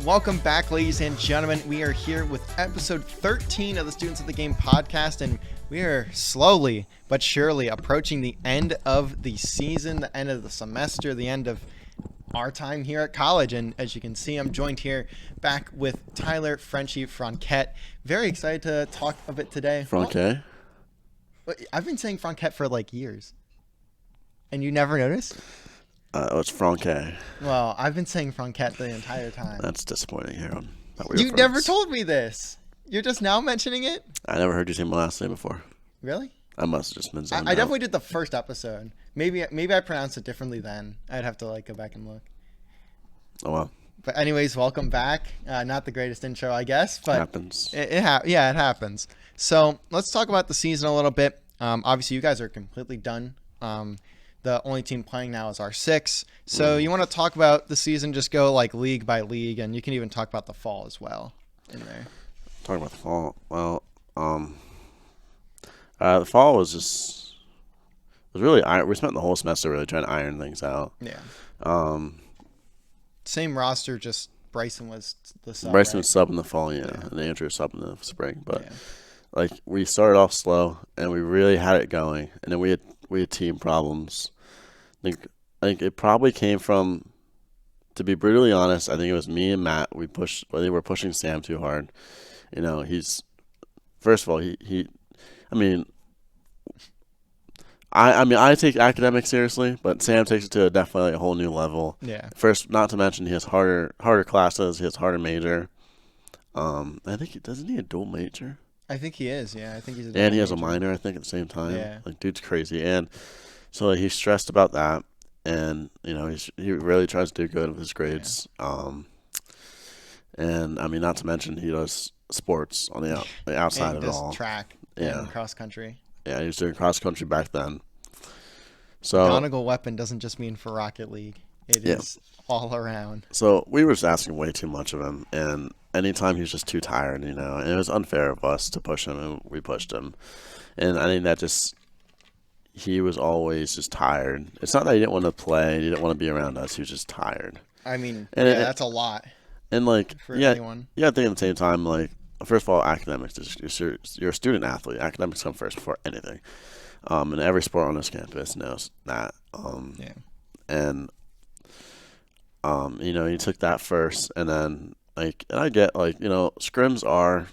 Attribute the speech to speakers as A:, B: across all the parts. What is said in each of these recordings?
A: Welcome back, ladies and gentlemen. We are here with episode 13 of the Students of the Game podcast, and we are slowly but surely approaching the end of the season, the end of the semester, the end of our time here at college. And as you can see, I'm joined here back with Tyler, Frencheii, Franquet. Very excited to talk of it today.
B: Franquet?
A: Well, I've been saying Franquet for like years. And you never noticed?
B: It's Franquet.
A: Well, I've been saying Franquet the entire time.
B: That's disappointing, Aaron.
A: You never told me this. You're just now mentioning it?
B: I never heard you say my last name before.
A: Really?
B: I must have just been saying
A: I definitely did the first episode. Maybe I pronounced it differently then. I'd have to go back and look.
B: Oh, well.
A: But anyways, welcome back. Not the greatest intro, I guess. But
B: it happens.
A: It happens. So let's talk about the season a little bit. Obviously, you guys are completely done. The only team playing now is R6. So you want to talk about the season, just go league by league, and you can even talk about the fall as well in there.
B: Talking about the fall. Well, the fall was really we spent the whole semester really trying to iron things out.
A: Yeah. Same roster, just Bryson was the sub.
B: Bryson
A: right?
B: was sub in the fall, yeah. And Andrew was sub in the spring. But we started off slow, and we really had it going, and then we had team problems. I think it probably came from, to be brutally honest, I think it was me and Matt. They were pushing Sam too hard. You know, first of all, I take academics seriously, but Sam takes it to definitely a whole new level.
A: Yeah.
B: First, not to mention he has harder classes, he has harder major. I think doesn't he a dual major?
A: I think he is, yeah. I think he's
B: and he has a minor, I think, at the same time.
A: Yeah.
B: Dude's crazy. And so he's stressed about that. And, he really tries to do good with his grades. Yeah. And, not to mention he does sports on the outside of it all.
A: Track and cross country.
B: Yeah, he was doing cross country back then. So
A: McGonagall weapon doesn't just mean for Rocket League. It is all around.
B: So we were just asking way too much of him. And anytime he was just too tired, and it was unfair of us to push him, and we pushed him. And I think that he was always just tired. It's not that he didn't want to play, he didn't want to be around us, he was just tired.
A: That's a lot.
B: And
A: for anyone.
B: Yeah, I think at the same time, first of all, academics, you're a student athlete. Academics come first before anything. And every sport on this campus knows that. And, he took that first, and then, and I get, scrims are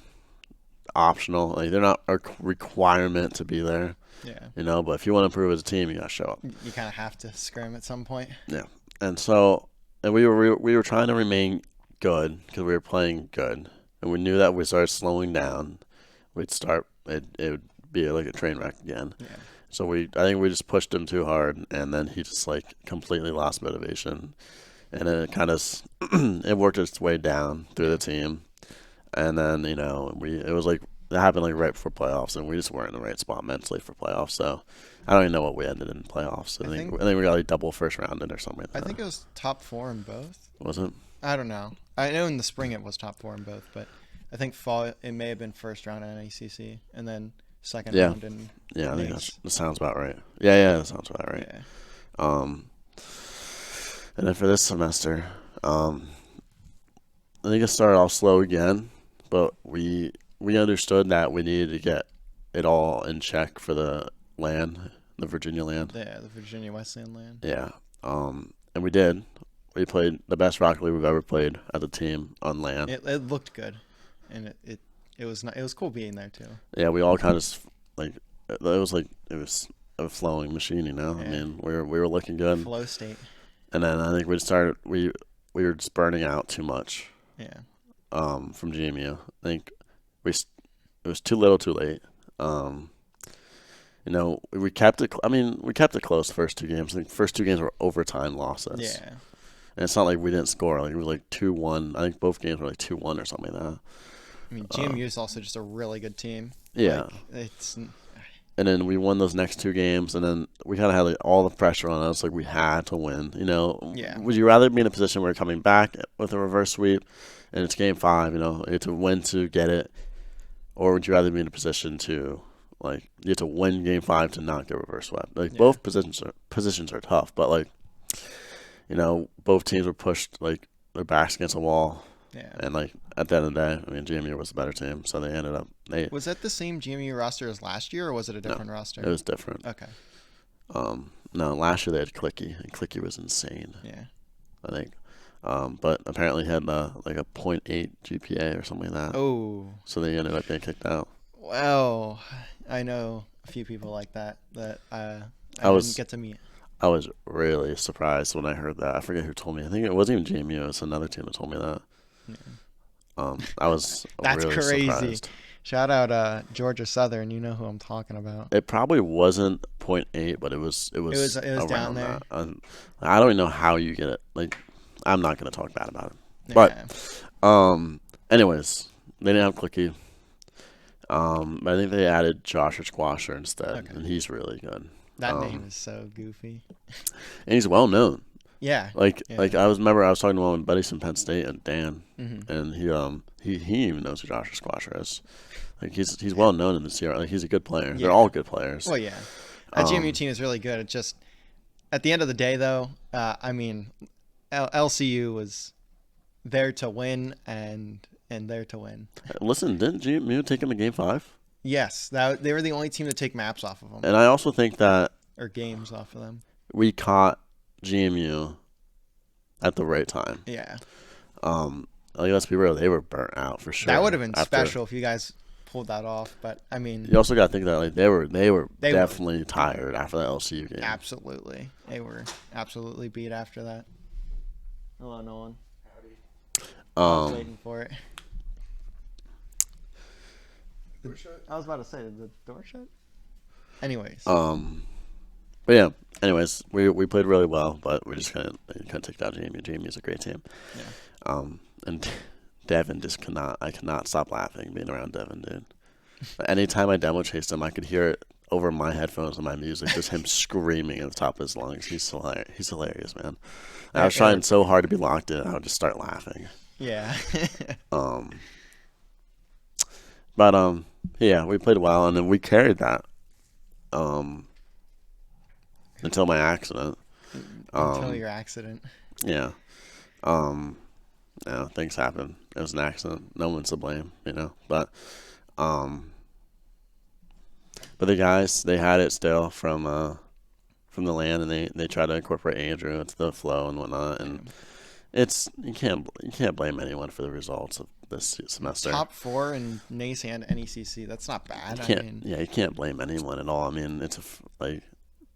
B: optional. They're not a requirement to be there.
A: Yeah.
B: But if you want to improve as a team, you got to show up.
A: You kind of have to scrim at some point.
B: Yeah. And so, we were trying to remain good because we were playing good. And we knew that we started slowing down, it would be like a train wreck again.
A: Yeah.
B: So I think we just pushed him too hard, and then he just completely lost motivation. And then it kind of it worked its way down through the team, and then it happened right before playoffs, and we just weren't in the right spot mentally for playoffs. So I don't even know what we ended in playoffs. I think we got double first round in or something like that.
A: I think it was top 4 in both.
B: Was it?
A: I don't know. I know in the spring it was top 4 in both, but I think fall it may have been first round in NACC and then second round in
B: I think
A: NACE.
B: that sounds about right. Yeah, that sounds about right.
A: Yeah.
B: And then for this semester, I think it started off slow again, but we understood that we needed to get it all in check for the Virginia land.
A: Yeah, the Virginia Wesleyan land.
B: Yeah. And we did. We played the best Rocket League we've ever played as a team on land.
A: It looked good, and it was cool being there too.
B: Yeah, we all kind of it was a flowing machine, Yeah. We were looking good.
A: Flow state.
B: And then I think we were just burning out too much.
A: Yeah.
B: From GMU, I think it was too little, too late. We kept it. We kept it close the first 2 games. I think the first 2 games were overtime losses.
A: Yeah.
B: And it's not like we didn't score. It was 2-1. I think both games were 2-1 or something like that.
A: GMU is also just a really good team.
B: Yeah. And then we won those next 2 games, and then we kind of had all the pressure on us. We had to win.
A: Yeah.
B: Would you rather be in a position where you're coming back with a reverse sweep, and it's game 5? You have to win to get it, or would you rather be in a position to you have to win game 5 to not get reverse swept? Both positions are tough, but both teams were pushed their backs against the wall.
A: Yeah.
B: And like at the end of the day, I mean, GMU was the better team, so they ended up.
A: Was that the same GMU roster as last year, or was it a different roster?
B: It was different.
A: Okay.
B: No, last year they had Clicky, and Clicky was insane.
A: Yeah.
B: I think. But apparently he had like a .8 GPA or something like that.
A: Oh.
B: So they ended up getting kicked out.
A: Well, I know a few people like that I didn't get to meet.
B: I was really surprised when I heard that. I forget who told me. I think it wasn't even JMU. It was another team that told me that. Yeah. I was
A: That's
B: really
A: crazy.
B: surprised.
A: Shout out Georgia Southern. You know who I'm talking about.
B: It probably wasn't .8, but it was
A: down there.
B: I don't even know how you get it. Like, I'm not going to talk bad about it.
A: Yeah.
B: But, anyways, they didn't have Clicky. But I think they added Josh or Squasher instead, and he's really good.
A: That name is so goofy.
B: And he's well known.
A: Yeah.
B: Like I remember I was talking to one of my buddies from Penn State and Dan, and he even knows who Josh or Squasher is. Like he's well known in the CR. Like he's a good player.
A: Yeah.
B: They're all good players.
A: Well, yeah. That GMU team is really good. It just at the end of the day, though, I mean, LCU was there to win and there to win.
B: Listen, didn't GMU take him to Game 5?
A: Yes, they were the only team to take maps off of them.
B: And I also think that
A: games off of them.
B: We caught GMU at the right time.
A: Yeah.
B: Like, let's be real, they were burnt out for sure.
A: That would have been special if you guys pulled that off. But I mean,
B: you also got to think that like they were definitely tired after that LCU game.
A: Absolutely, they were absolutely beat after that. Hello, Nolan. Howdy. I was waiting for it. I was about to say, did the door shut? Anyways.
B: But yeah. Anyways, we played really well, but we just couldn't take down JMU. JMU's a great team.
A: Yeah.
B: And Devin I cannot stop laughing being around Devin, dude. Anytime I demo chased him, I could hear it over my headphones and my music, just him screaming at the top of his lungs. He's hilarious, man. I was trying so hard to be locked in, I would just start laughing.
A: Yeah.
B: But yeah, we played well, and then we carried that until my accident.
A: Until your accident.
B: Yeah. Things happen. It was an accident. No one's to blame, But the guys, they had it still from the land, and they tried to incorporate Andrew into the flow and whatnot, and you can't blame anyone for the results of this semester.
A: Top 4 in NACE and NECC. That's not bad.
B: You can't blame anyone at all. I mean, it's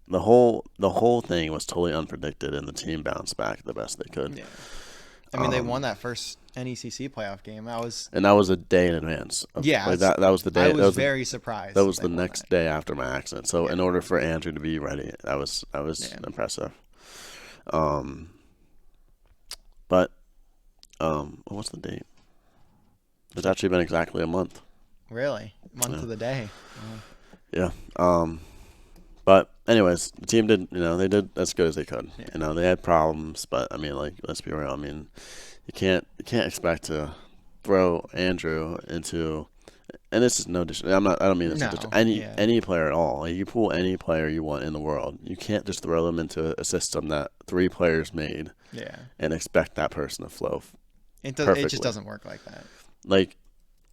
B: the whole thing was totally unpredicted, and the team bounced back the best they could.
A: Yeah. I mean, they won that first NECC playoff game. That was
B: a day in advance. That was the day.
A: I was very surprised.
B: That was the next day after my accident. So in order for Andrew to be ready, that was impressive. But what's the date? It's actually been exactly a month.
A: Really? Month to the day.
B: Yeah. But anyways, the team did, they did as good as they could. Yeah. They had problems, but I mean, like, let's be real. I mean, you can't expect to throw Andrew into, and this is no disrespect. I don't mean this to any player at all. Like, you pull any player you want in the world. You can't just throw them into a system that 3 players made.
A: Yeah.
B: And expect that person to flow.
A: It just doesn't work like that.
B: Like,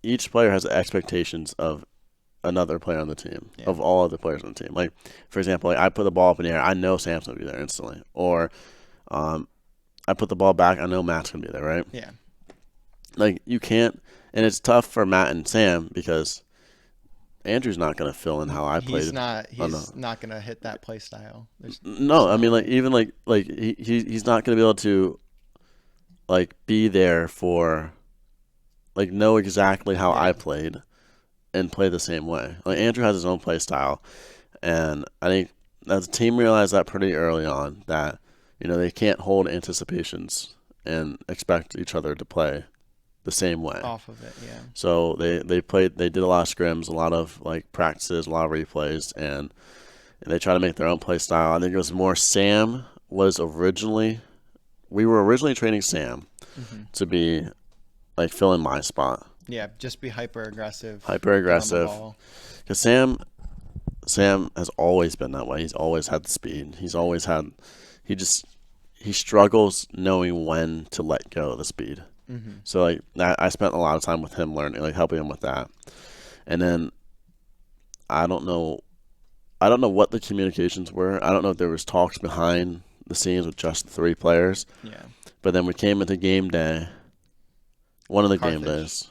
B: each player has expectations of another player on the team, of all other players on the team. Like, for example, I put the ball up in the air, I know Sam's going to be there instantly. Or I put the ball back, I know Matt's going to be there, right?
A: Yeah.
B: Like, you can't, and it's tough for Matt and Sam because Andrew's not going to fill in how I played.
A: He's not going to hit that play style.
B: I mean, like, even like he's not going to be able to, like, be there for, like, know exactly how I played and play the same way. Like, Andrew has his own play style, and I think that the team realized that pretty early on, that they can't hold anticipations and expect each other to play the same way
A: off of it. Yeah.
B: So they did a lot of scrims, a lot of like practices, a lot of replays, and they try to make their own play style. I think it was more Sam we were originally training Sam to be like fill in my spot.
A: Yeah, just be hyper aggressive.
B: Because Sam has always been that way. He's always had the speed. He struggles knowing when to let go of the speed. So like I spent a lot of time with him learning, like helping him with that. And then I don't know what the communications were. I don't know if there was talks behind the scenes with just the 3 players.
A: Yeah.
B: But then we came into game day, one of the
A: Carthage.
B: game days.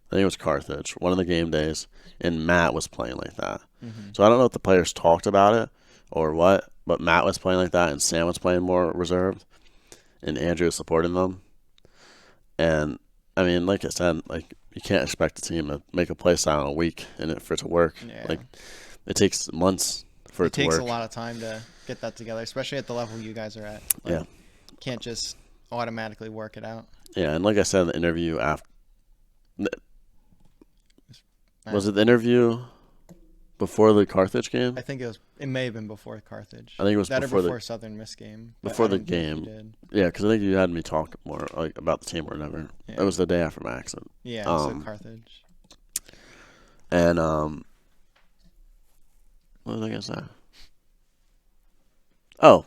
B: I think it was Carthage, one of the game days, and Matt was playing like that. So I don't know if the players talked about it or what, but Matt was playing like that, and Sam was playing more reserved, and Andrew was supporting them. And I mean, like I said, like you can't expect a team to make a play style in a week and for it to work.
A: Yeah.
B: Like it takes months for it to work.
A: It takes a lot of time to get that together, especially at the level you guys are at. Like,
B: Yeah.
A: Can't just automatically work it out.
B: Yeah, and like I said in the interview after, was it the interview before the Carthage game?
A: I think it may have been before Carthage.
B: I think it was
A: that
B: before
A: or before
B: the
A: Southern Miss game.
B: before the
A: I don't think you
B: game.
A: did.
B: Yeah, because I think you had me talk more like about the team or whatever.
A: Yeah.
B: It was the day after my accident.
A: Yeah, so Carthage.
B: And what was I gonna say? Oh,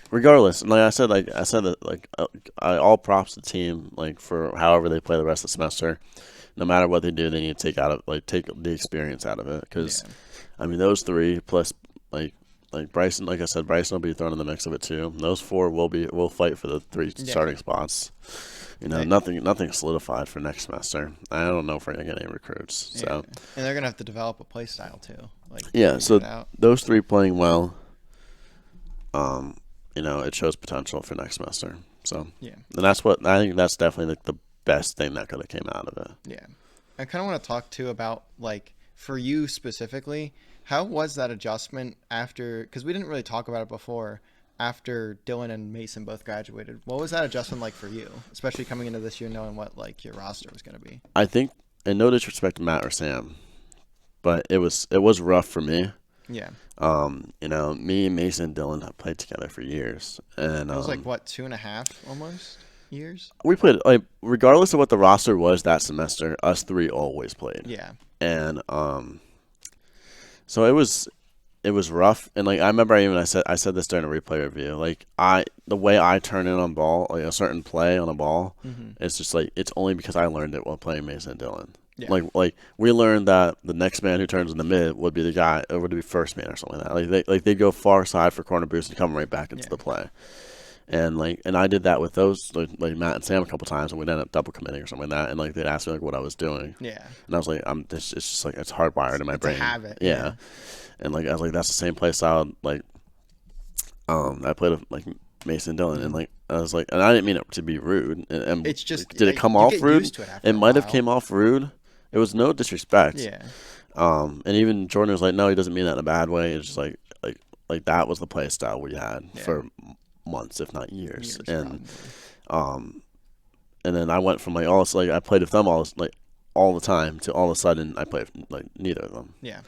B: regardless, like I said that like I all props to the team like for however they play the rest of the semester. No matter what they do, they need to take the experience out of it. Because I mean, those 3 plus like Bryson, like I said, Bryson will be thrown in the mix of it too. Those 4 will fight for the 3 starting spots. You know, nothing solidified for next semester. I don't know if we're gonna get any recruits. So
A: and they're gonna have to develop a play style too. Like
B: so those 3 playing well, you know, it shows potential for next semester. So and that's what I think. That's definitely like the best thing that could have came out of it.
A: Yeah, I kind of want to talk too about like for you specifically, how was that adjustment after? Because we didn't really talk about it before. After Dylan and Mason both graduated, what was that adjustment like for you, especially coming into this year knowing what like your roster was going to be?
B: I think, and no disrespect to Matt or Sam, but it was rough for me.
A: Yeah.
B: You know, me and Mason and Dylan have played together for years, and
A: it was like what 2.5 almost years.
B: We played like regardless of what the roster was that semester, us 3 always played.
A: Yeah.
B: And so it was rough, and like I remember I said this during a replay review. Like the way I turn in on ball, like a certain play on a ball, it's just like it's only because I learned it while playing Mason and Dylan. Yeah. Like we learned that the next man who turns in the mid would be the guy, or would be first man or something like that. Like they go far side for corner boost and come right back into the play. And I did that with those like Matt and Sam a couple times, and we'd end up double committing or something like that. And like they'd ask me like what I was doing. Yeah. And I was like, it's just like it's hardwired in my brain.
A: It's a habit.
B: Yeah. And like I was like, that's the same play style. Like, I played with like Mason Dillon, and like I was like, and I didn't mean it to be rude. And
A: it's just
B: did it come off rude? It might have came off rude. It was no disrespect.
A: Yeah.
B: And even Jordan was like, no, he doesn't mean that in a bad way. It's just like that was the play style we had for months, if not years. And then I went from like I played with them all the time to all of a sudden I played with like neither of them.
A: Yeah.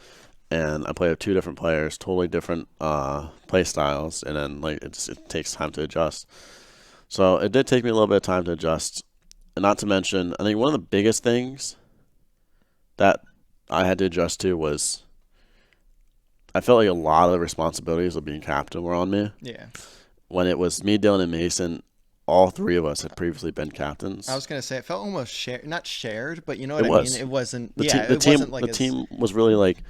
B: And I played with 2 different players, totally different play styles, and then like it takes time to adjust. So it did take me a little bit of time to adjust, and not to mention, I think one of the biggest things that I had to adjust to was I felt like a lot of the responsibilities of being captain were on me.
A: Yeah.
B: When it was me, Dylan, and Mason, all 3 of us had previously been captains.
A: I was gonna say it felt almost not shared, but you know what I mean. It wasn't.
B: The team was really like.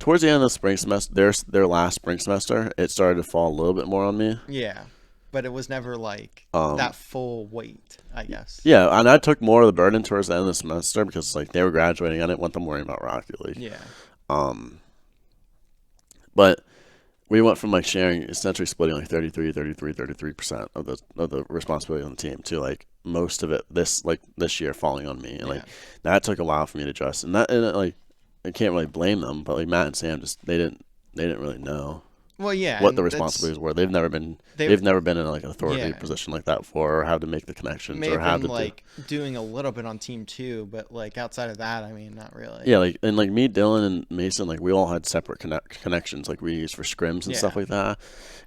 B: Towards the end of the spring semester, their last spring semester, it started to fall a little bit more on me.
A: Yeah, but it was never like that full weight, I guess.
B: Yeah, and I took more of the burden towards the end of the semester because like they were graduating. I didn't want them worrying about Rocket League.
A: Yeah.
B: But we went from like sharing, essentially splitting like 33% of the responsibility on the team to like most of it this year falling on me, and like that took a while for me to adjust, and I can't really blame them, but like Matt and Sam they didn't really know.
A: Well, yeah,
B: what the responsibilities were. They've never been in like an authority position like that before, or how to make the connections, or how to like
A: doing a little bit on team 2, but like outside of that, I mean, not really.
B: Yeah, like and like me, Dylan, and Mason, like we all had separate connections, like we used for scrims and stuff like that.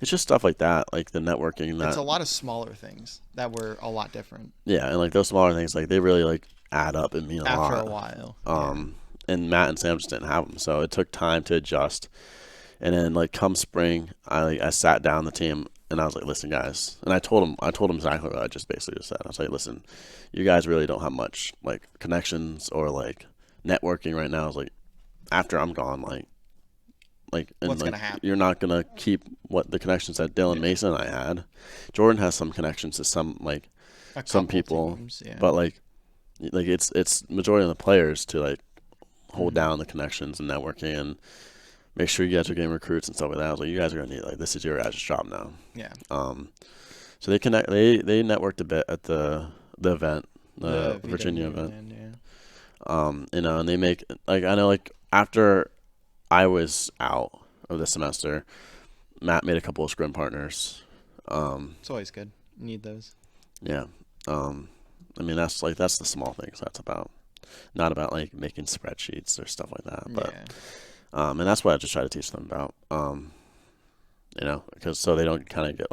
B: It's just stuff like that, like the networking. It's
A: a lot of smaller things that were a lot different.
B: Yeah, and like those smaller things, like they really like add up and mean a lot
A: after a while.
B: And Matt and Sam just didn't have them, so it took time to adjust. And then like come spring, I sat down the team And I was like, listen, guys. And I told him exactly what I just basically just said. I was like, listen, you guys really don't have much like connections or like networking right now. I was like, after I'm gone, and
A: What's
B: like
A: gonna happen?
B: you're not gonna keep what the connections that Dylan Mason and I had. Jordan has some connections to some people,
A: Teams, yeah.
B: but like it's majority of the players to like hold down the connections and networking and make sure you guys are getting recruits and stuff like that. I was like, you guys are gonna need this is your guys' job now.
A: Yeah.
B: So they networked a bit at the event, the
A: VW
B: Virginia event.
A: Yeah.
B: And they make I know after I was out of the semester, Matt made a couple of scrim partners.
A: It's always good. You need those.
B: Yeah. I mean that's the small things that's about. Not about making spreadsheets or stuff like that. But and that's what I just try to teach them about. Because so they don't kind of get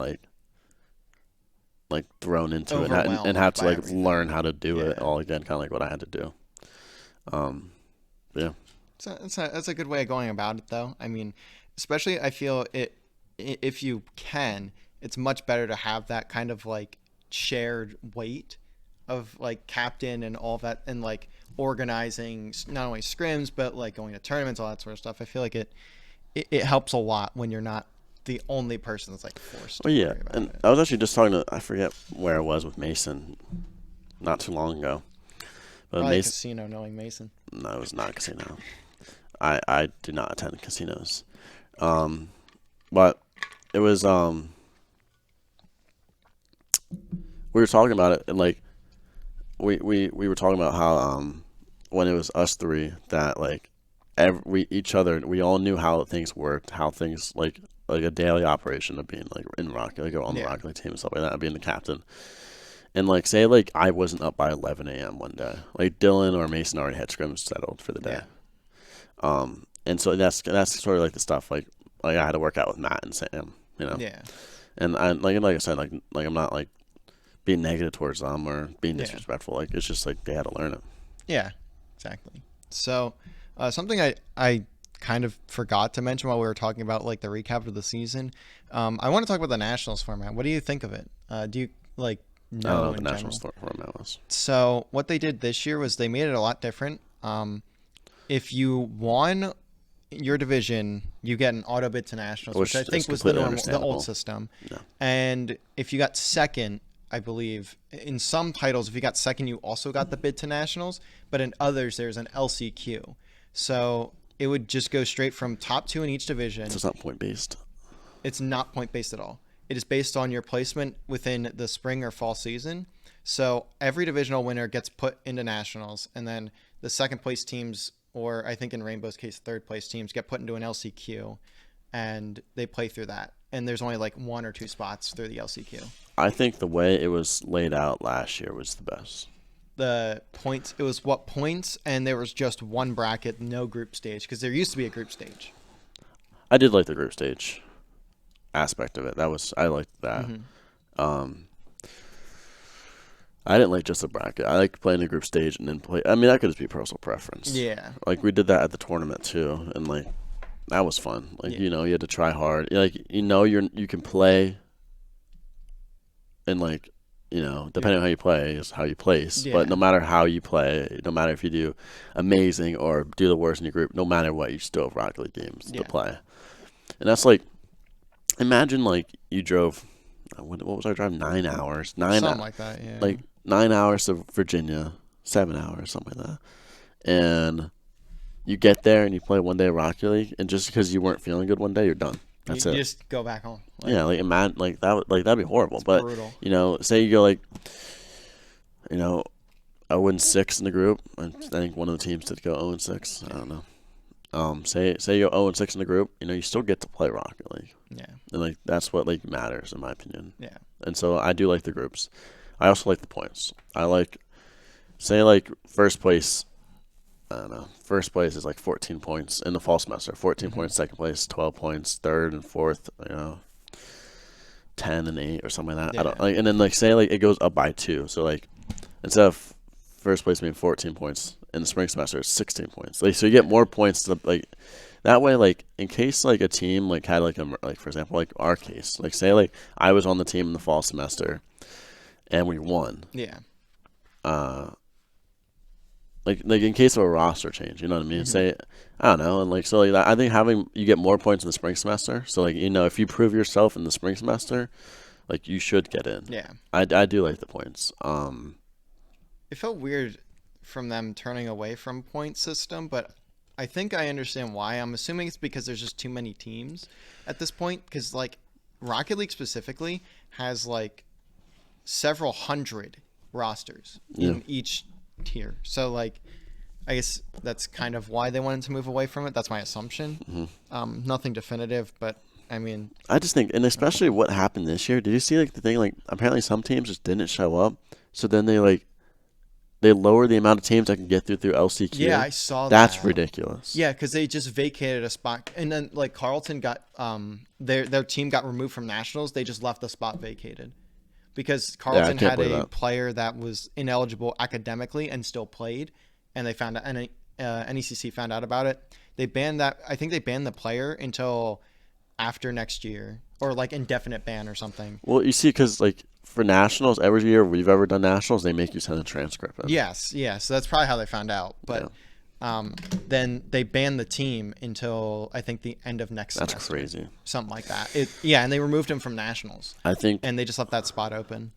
B: thrown into it and have to learn how to do it all again, kind of like what I had to do. Yeah.
A: That's a good way of going about it, though. I mean, especially I feel if you can, it's much better to have that kind of shared weight of captain and all that, and organizing not only scrims but going to tournaments, all that sort of stuff. I feel like it helps a lot when you're not the only person that's forced.
B: Well, yeah, and I was actually just talking to, I forget where I was with Mason, not too long ago. But
A: Probably casino, knowing Mason.
B: No, it was not a casino. I did not attend casinos, but it was we were talking about it, and we were talking about how when it was us three that we all knew how things worked, how things like a daily operation of being in Rocky, on the Rocky League team and stuff like that, being the captain. And say I wasn't up by 11 a.m. one day, Dylan or Mason already had scrims settled for the day. And so that's sort of the stuff I had to work out with Matt and Sam,
A: Yeah.
B: And I said I'm not being negative towards them or being disrespectful. It's just they had to learn it.
A: Yeah, exactly. So something I kind of forgot to mention while we were talking about the recap of the season. I want to talk about the Nationals format. What do you think of it? Do you know
B: I don't know what
A: in
B: the Nationals
A: general?
B: format was.
A: So what they did this year was they made it a lot different. If you won your division, you get an auto bid to Nationals, which I think was the old system.
B: No.
A: And if you got second, I believe in some titles, if you got second, you also got the bid to Nationals. But in others, there's an LCQ. So it would just go straight from top two in each division.
B: So it's not point based.
A: It's not point based at all. It is based on your placement within the spring or fall season. So every divisional winner gets put into Nationals, and then the second place teams, or I think in Rainbow's case, third place teams, get put into an LCQ, and they play through that. And there's only one or two spots through the LCQ.
B: I think the way it was laid out last year was the best.
A: The points, it was points, and there was just one bracket, no group stage, because there used to be a group stage.
B: I did like the group stage aspect of it. I liked that.
A: Mm-hmm.
B: I didn't like just the bracket. I like playing the group stage and then play. I mean, that could just be personal preference.
A: Yeah.
B: We did that at the tournament too, and that was fun. You had to try hard. You can play, and depending on how you play is how you place.
A: Yeah.
B: But no matter how you play, no matter if you do amazing or do the worst in your group, no matter what, you still have Rocket League games to play. And that's imagine you drove, what was our drive? 9 hours.
A: Something like that, yeah.
B: 9 hours to Virginia, 7 hours, something like that. And you get there and you play one day of Rocket League, and just because you weren't feeling good one day, you're done. That's it.
A: You just go back home.
B: Imagine that. That'd be horrible. But
A: brutal.
B: Say you go 0-6 in the group. I think one of the teams did go 0-6. I don't know. Say you're 0-6 in the group. You still get to play Rocket League.
A: Yeah.
B: And that's what matters in my opinion.
A: Yeah.
B: And so I do like the groups. I also like the points. I say first place. I don't know. First place is 14 points in the fall semester. 14 points. Second place, 12 points. Third and fourth, 10 and 8 or something like that.
A: Yeah.
B: I don't and then say it goes up by 2. So instead of first place being 14 points in the spring semester, it's 16 points. So you get more points to That way, like, in case like a team like had like for example, like our case, like say like I was on the team in the fall semester, and we won.
A: Yeah.
B: Like in case of a roster change, you know what I mean? Say, I don't know, and like so like I think you get more points in the spring semester. So like if you prove yourself in the spring semester, like you should get in.
A: Yeah.
B: I do like the points.
A: It felt weird from them turning away from point system, but I think I understand why. I'm assuming it's because there's just too many teams at this point. Because like Rocket League specifically has like several hundred rosters in each tier. So like, I guess that's kind of why they wanted to move away from it. That's my assumption. Nothing definitive, but I mean,
B: I just think, and especially what happened this year. Did you see like the thing? Like apparently some teams just didn't show up, so then they lowered the amount of teams that can get through LCQ.
A: Yeah, I saw that.
B: That's ridiculous.
A: Yeah, because they just vacated a spot, and then like Carleton got their team got removed from nationals. They just left the spot vacated because Carleton had a player that was ineligible academically and still played, and they found out, and NECC found out about it. They banned that. I think they banned the player until after next year, or like indefinite ban or something.
B: Well, you see, because like for nationals, every year we've ever done nationals, they make you send a transcript in.
A: Yes, yeah. So that's probably how they found out. But then they banned the team until I think the end of next semester.
B: That's crazy.
A: Something like that. And they removed him from nationals.
B: I think,
A: and they just left that spot open.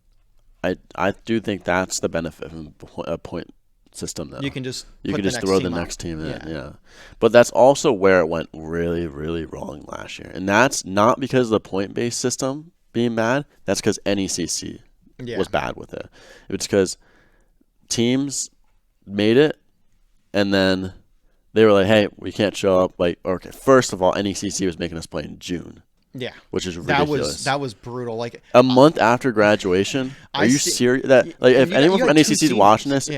B: I do think that's the benefit of a point system, though.
A: You can just
B: throw the next team in. Yeah. But that's also where it went really, really wrong last year, and that's not because of the point-based system being bad. That's because NECC was bad with it. It's because teams made it, and then they were like, "Hey, we can't show up." Like, okay, first of all, NECC was making us play in June.
A: Yeah,
B: which is ridiculous.
A: That was brutal. Like
B: a month after graduation. Are you serious? That like if anyone from NECC is watching this,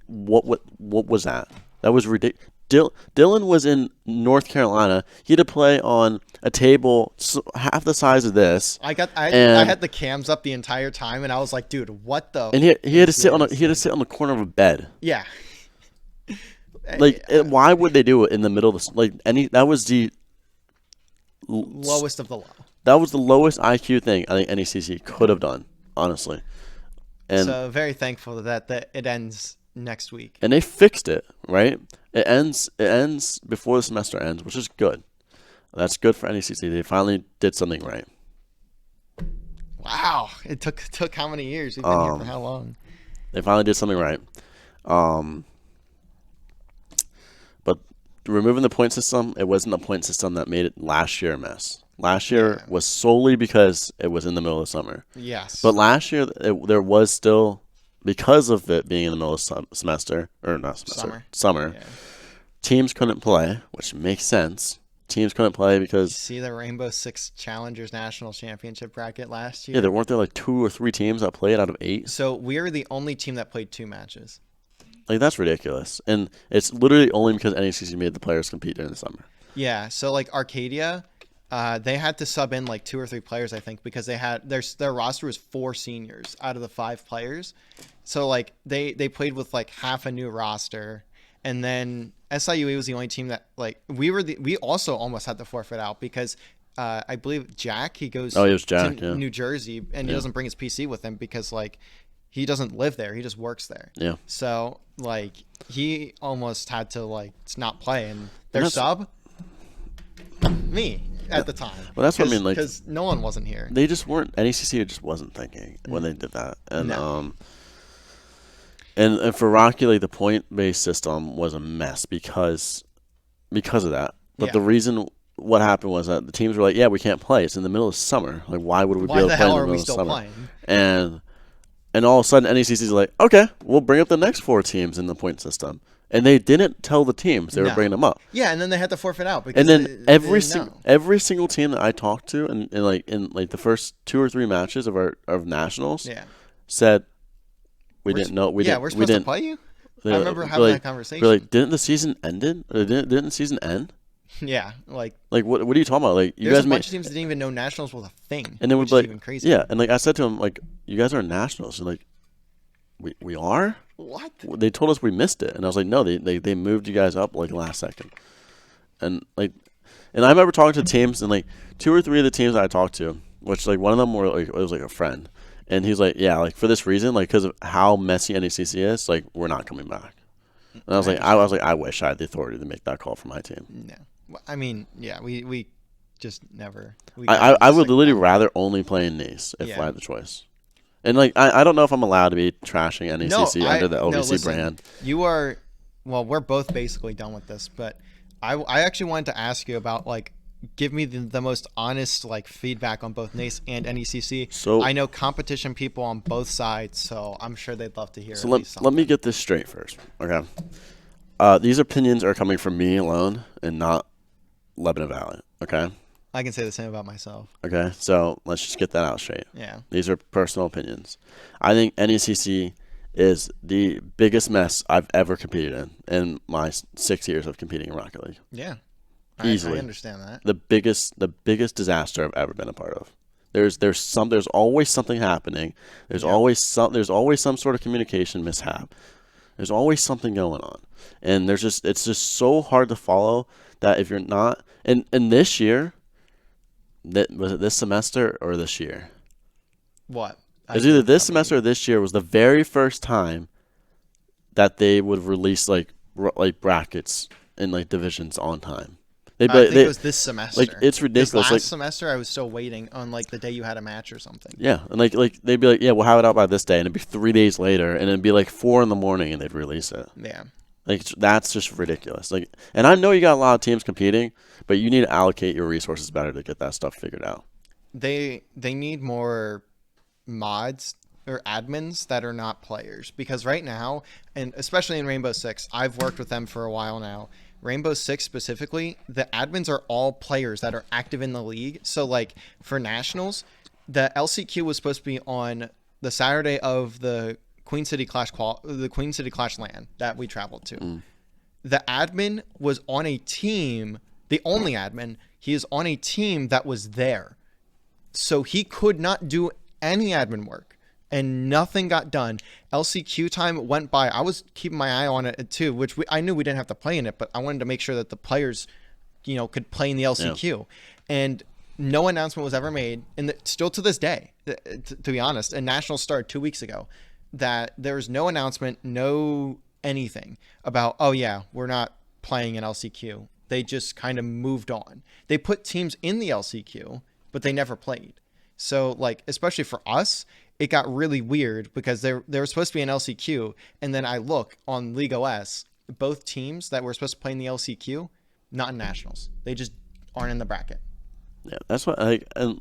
B: what was that? That was ridiculous. Dylan was in North Carolina. He had to play on a table half the size of this.
A: I had the cams up the entire time, and I was like, "Dude, what the?"
B: And he had to sit on the corner of a bed.
A: Yeah.
B: Like, why would they do it in the middle of that was the
A: lowest of the low.
B: That was the lowest IQ thing I think NECC could have done, honestly. And
A: so very thankful that it ends next week.
B: And they fixed it, right? It ends before the semester ends, which is good. That's good for NECC. They finally did something right.
A: Wow. It took how many years? We've been here for how long?
B: They finally did something right. But removing the point system, it wasn't the point system that made it last year a mess. Last year was solely because it was in the middle of summer.
A: Yes.
B: But last year, there was still, because of it being in the middle of summer, teams couldn't play, which makes sense. Teams couldn't play because...
A: See the Rainbow Six Challengers National Championship bracket last year?
B: Yeah, there weren't there like 2 or 3 teams that played out of 8?
A: So we were the only team that played 2 matches.
B: Like, that's ridiculous. And it's literally only because NECC made the players compete during the summer.
A: Yeah, so like Arcadia... they had to sub in like 2 or 3 players, I think, because they had their roster was 4 seniors out of the 5 players. So like they played with like half a new roster, and then SIUE was the only team that like we also almost had to forfeit out because I believe Jack he was Jack, to New Jersey and he doesn't bring his PC with him because like he doesn't live there, he just works there.
B: Yeah.
A: So like he almost had to like not play, and their sub me. At the time.
B: Well, that's what I mean. Like,
A: because no one wasn't here.
B: They just weren't. NECC just wasn't thinking when they did that. And and for Rocky, like the point-based system was a mess because of that. But the reason what happened was that the teams were like, "Yeah, we can't play. It's in the middle of summer. Like, why would we be able to play in the middle of summer?"
A: Playing?
B: And all of a sudden, NECC is like, "Okay, we'll bring up the next 4 teams in the point system." And they didn't tell the teams they were bringing them up.
A: Yeah, and then they had to forfeit out. Because
B: and then every single team that I talked to in the first 2 or 3 matches of nationals, said we didn't know.
A: We're supposed to play you. I remember having that conversation.
B: We're like, didn't the season ended? Or didn't the season end?
A: Yeah, like
B: what are you talking about? Like, you
A: guys,
B: a
A: bunch of teams that didn't even know nationals was a thing.
B: And then
A: which is even crazy.
B: Yeah, and like I said to them, like, you guys are nationals, and like, we are.
A: What?
B: They told us we missed it, and I was like, no, they moved you guys up like last second, and like And I remember talking to teams, and like 2 or 3 of the teams I talked to, which like one of them were like it was like a friend, and he's like, yeah, like for this reason, like because of how messy NECC is, like we're not coming back. And I was like, I wish I had the authority to make that call for my team.
A: No, well, I mean, yeah, we just never.
B: I would literally rather only play in NACE if I had the choice. And like I don't know if I'm allowed to be trashing NECC under the LVC brand.
A: You are. Well, we're both basically done with this, but I actually wanted to ask you about like give me the most honest like feedback on both NACE and NECC.
B: So
A: I know competition people on both sides, so I'm sure they'd love to hear.
B: So let me get this straight first, okay? These opinions are coming from me alone and not Lebanon Valley, okay?
A: I can say the same about myself.
B: Okay, so let's just get that out straight.
A: Yeah.
B: These are personal opinions. I think NECC is the biggest mess I've ever competed in my 6 years of competing in Rocket League.
A: Yeah.
B: Easily.
A: I understand that.
B: The biggest disaster I've ever been a part of. There's always something happening. There's always some sort of communication mishap. There's always something going on. And it's just so hard to follow that if you're not and this year, was it this semester or this year?
A: What?
B: It was either this semester or this year was the very first time that they would release like brackets and like divisions on time.
A: I think it was this semester.
B: Like it's ridiculous.
A: Last semester, I was still waiting on like the day you had a match or something.
B: Yeah, and like they'd be like, yeah, we'll have it out by this day, and it'd be 3 days later, and it'd be like 4 a.m, and they'd release it.
A: Yeah,
B: like that's just ridiculous. Like, and I know you got a lot of teams competing, but you need to allocate your resources better to get that stuff figured out.
A: They need more mods or admins that are not players, because right now, and especially in Rainbow Six, I've worked with them for a while now. Rainbow Six specifically, the admins are all players that are active in the league. So like for nationals, the LCQ was supposed to be on the Saturday of the Queen City Clash LAN that we traveled to. The admin was on a team, the only admin, he is on a team that was there. So he could not do any admin work. And nothing got done. LCQ time went by. I was keeping my eye on it too, which I knew we didn't have to play in it, but I wanted to make sure that the players, could play in the LCQ. Yeah. And no announcement was ever made. And still to this day, to be honest, and Nationals started 2 weeks ago, that there was no announcement, no anything about, oh yeah, we're not playing in LCQ. They just kind of moved on. They put teams in the LCQ, but they never played. So like, especially for us, it got really weird because there was supposed to be an LCQ, and then I look on League OS, both teams that were supposed to play in the LCQ, not in Nationals. They just aren't in the bracket.
B: Yeah, that's what I and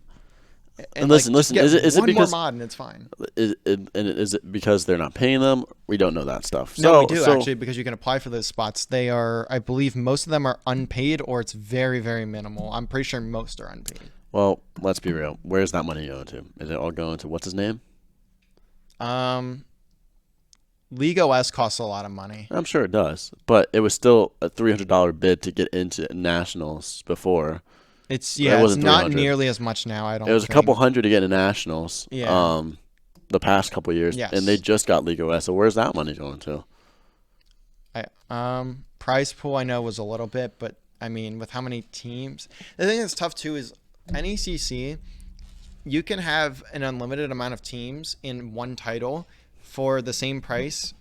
A: listen.
B: Is it because
A: more mod and it's fine?
B: Is it because they're not paying them? We don't know that stuff.
A: No, we do actually, because you can apply for those spots. They are, I believe, most of them are unpaid, or it's very, very minimal. I'm pretty sure most are unpaid.
B: Well, let's be real. Where's that money going to? Is it all going to what's his name?
A: League OS costs a lot of money.
B: I'm sure it does, but it was still a $300 bid to get into Nationals before.
A: It's not nearly as much now. I don't.
B: It was a couple hundred to get into Nationals.
A: Yeah.
B: The past couple years,
A: yes.
B: And they just got League OS. So where's that money going to?
A: Prize pool I know was a little bit, but I mean, with how many teams, the thing that's tough too is NECC. You can have an unlimited amount of teams in one title for the same price.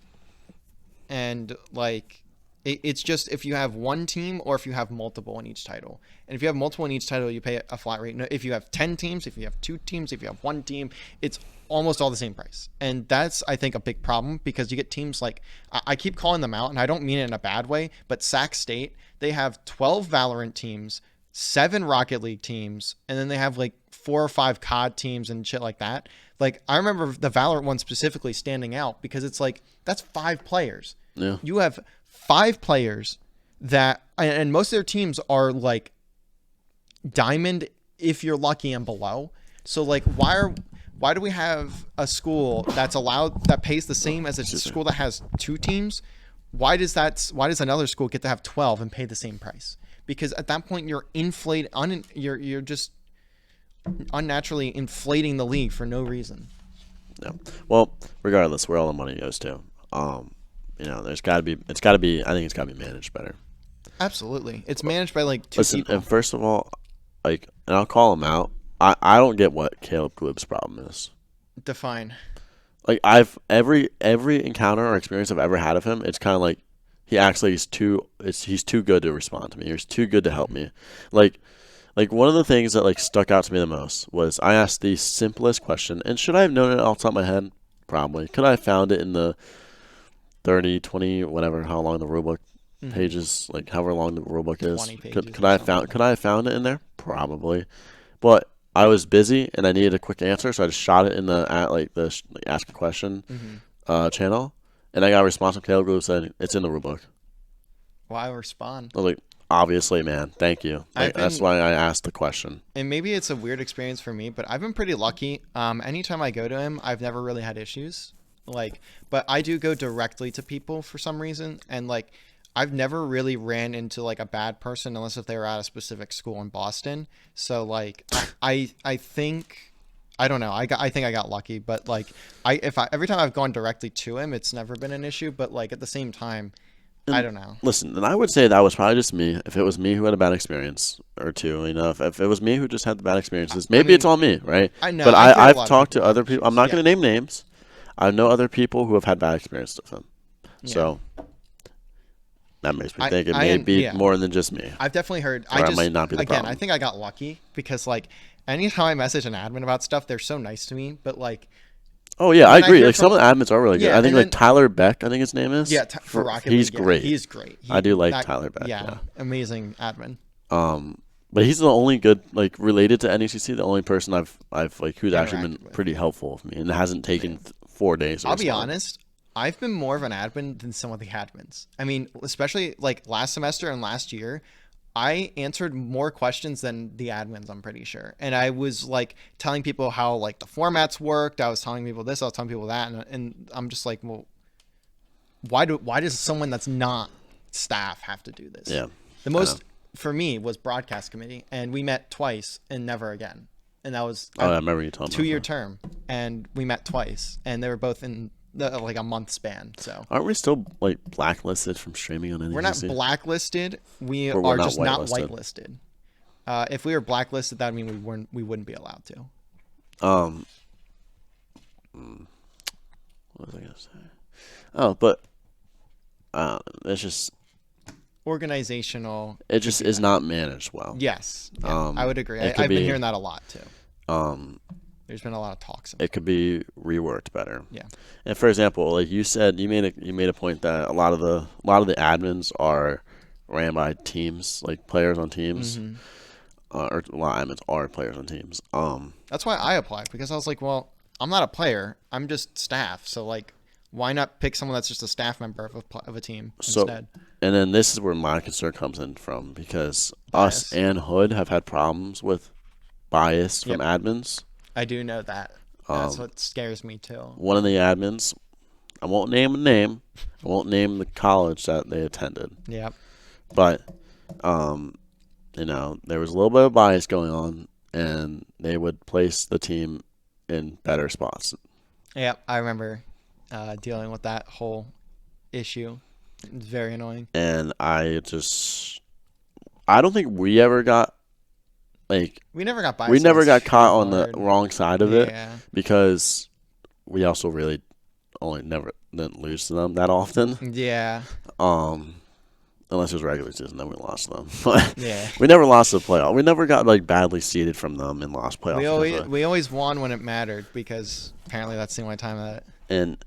A: And like, it's just if you have one team or if you have multiple in each title. And if you have multiple in each title, you pay a flat rate. If you have 10 teams, if you have 2 teams, if you have 1 team, it's almost all the same price. And that's, I think, a big problem, because you get teams like, I keep calling them out, and I don't mean it in a bad way, but Sac State, they have 12 Valorant teams, 7 Rocket League teams, and then they have like 4 or 5 COD teams and shit like that. Like, I remember the Valorant one specifically standing out because it's like, that's 5 players.
B: Yeah.
A: You have 5 players that, and most of their teams are like diamond if you're lucky and below. So like, why do we have a school that's allowed, that pays the same as a school that has 2 teams? Why does another school get to have 12 and pay the same price? Because at that point you're you're just unnaturally inflating the league for no reason.
B: Yeah. Well, regardless, where all the money goes to, it's got to be. I think it's got to be managed better.
A: Absolutely. It's managed by like 2
B: Listen,
A: people.
B: and first of all, like, and I'll call him out. I don't get what Caleb Gloob's problem is.
A: Define.
B: Like, I've every encounter or experience I've ever had of him, it's kind of like he acts like he's too good to respond to me. He's too good to help me. Like one of the things that like stuck out to me the most was I asked the simplest question, and should I have known it off the top of my head? Probably. Could I have found it in the 30, 20, whatever, how long the rulebook pages, like however long the rulebook is?
A: 20 pages
B: Could I have found it in there? Probably. But I was busy and I needed a quick answer, so I just shot it in the ask a question channel, and I got a response from Caleb who said it's in the rulebook.
A: Why respond?
B: I was like, obviously, man, thank you. Like, that's why I asked the question.
A: And maybe it's a weird experience for me, but I've been pretty lucky. Anytime I go to him, I've never really had issues. But I do go directly to people for some reason, and like I've never really ran into like a bad person unless if they were at a specific school in Boston. So like I think I don't know. I think I got lucky, but like every time I've gone directly to him, it's never been an issue. But like at the same time, I don't know.
B: Listen, and I would say that was probably just me. If it was me who had a bad experience or two, if it was me who just had the bad experiences, maybe it's all me, right?
A: I know.
B: But I've talked to other
A: people.
B: I'm not going to name names. I know other people who have had bad experiences with him.
A: Yeah.
B: So that makes me think it may be more than just me.
A: I've definitely heard.
B: I might not be the problem.
A: I think I got lucky because like anytime I message an admin about stuff, they're so nice to me. But like,
B: oh yeah, I agree. Like some of the admins are really good. I think like Tyler Beck, I think his name is.
A: Yeah, for Rocket
B: he's
A: League,
B: great.
A: He's great.
B: I do like Tyler Beck.
A: Yeah, amazing admin.
B: But he's the only good like related to NECC. The only person I've like who's actually been pretty helpful with me and hasn't taken 4 days.
A: I'll be honest. I've been more of an admin than some of the admins. I mean, especially like last semester and last year, I answered more questions than the admins, I'm pretty sure. And I was like telling people how like the formats worked. I was telling people this, I was telling people that. And I'm just like, well, why does someone that's not staff have to do this?
B: Yeah.
A: The most for me was broadcast committee, and we met twice and never again. And that was
B: I remember you telling me
A: 2-year term, and we met twice, and they were both in like a month span. So
B: aren't we still like blacklisted from streaming on NECC?
A: We're not blacklisted. We are just not whitelisted. If we were blacklisted, that would mean we wouldn't be allowed to.
B: What was I gonna say? Oh, but it's just
A: organizational.
B: It just is not managed well.
A: Yes, yeah, I would agree. I've been hearing that a lot too. There's been a lot of talks about
B: it could be reworked better.
A: Yeah.
B: And for example, like you said, you made a point that a lot of the admins are ran by teams, like players on teams. Or a lot of admins are players on teams.
A: That's why I applied, because I was like, well, I'm not a player. I'm just staff. So like, why not pick someone that's just a staff member of a team instead?
B: And then this is where my concern comes in from, because us and Hood have had problems with bias from admins.
A: I do know that. That's what scares me too.
B: One of the admins, I won't name a name. I won't name the college that they attended.
A: Yeah.
B: But, there was a little bit of bias going on, and they would place the team in better spots.
A: Yeah, I remember dealing with that whole issue. It was very annoying.
B: And I don't think we ever got
A: we never got biased.
B: We never got caught on the wrong side of it, because we also really didn't lose to them that often.
A: Yeah.
B: Unless it was regular season, then we lost them. But
A: yeah.
B: We never lost the playoff. We never got badly seeded from them and lost playoffs.
A: We always won when it mattered, because apparently that's the only time that.
B: And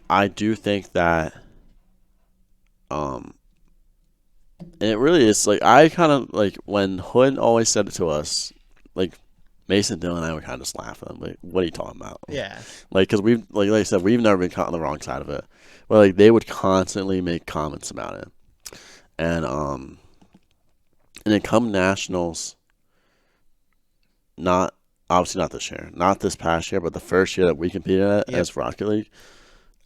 B: I do think that and it really is I kind of when Hood always said it to us, Mason, Dylan, and I would kind of just laugh at him. What are you talking about? Yeah. Because we've like I said, we've never been caught on the wrong side of it. But they would constantly make comments about it, and then come nationals. Obviously not this year, not this past year, but the first year that we competed at as Rocket League.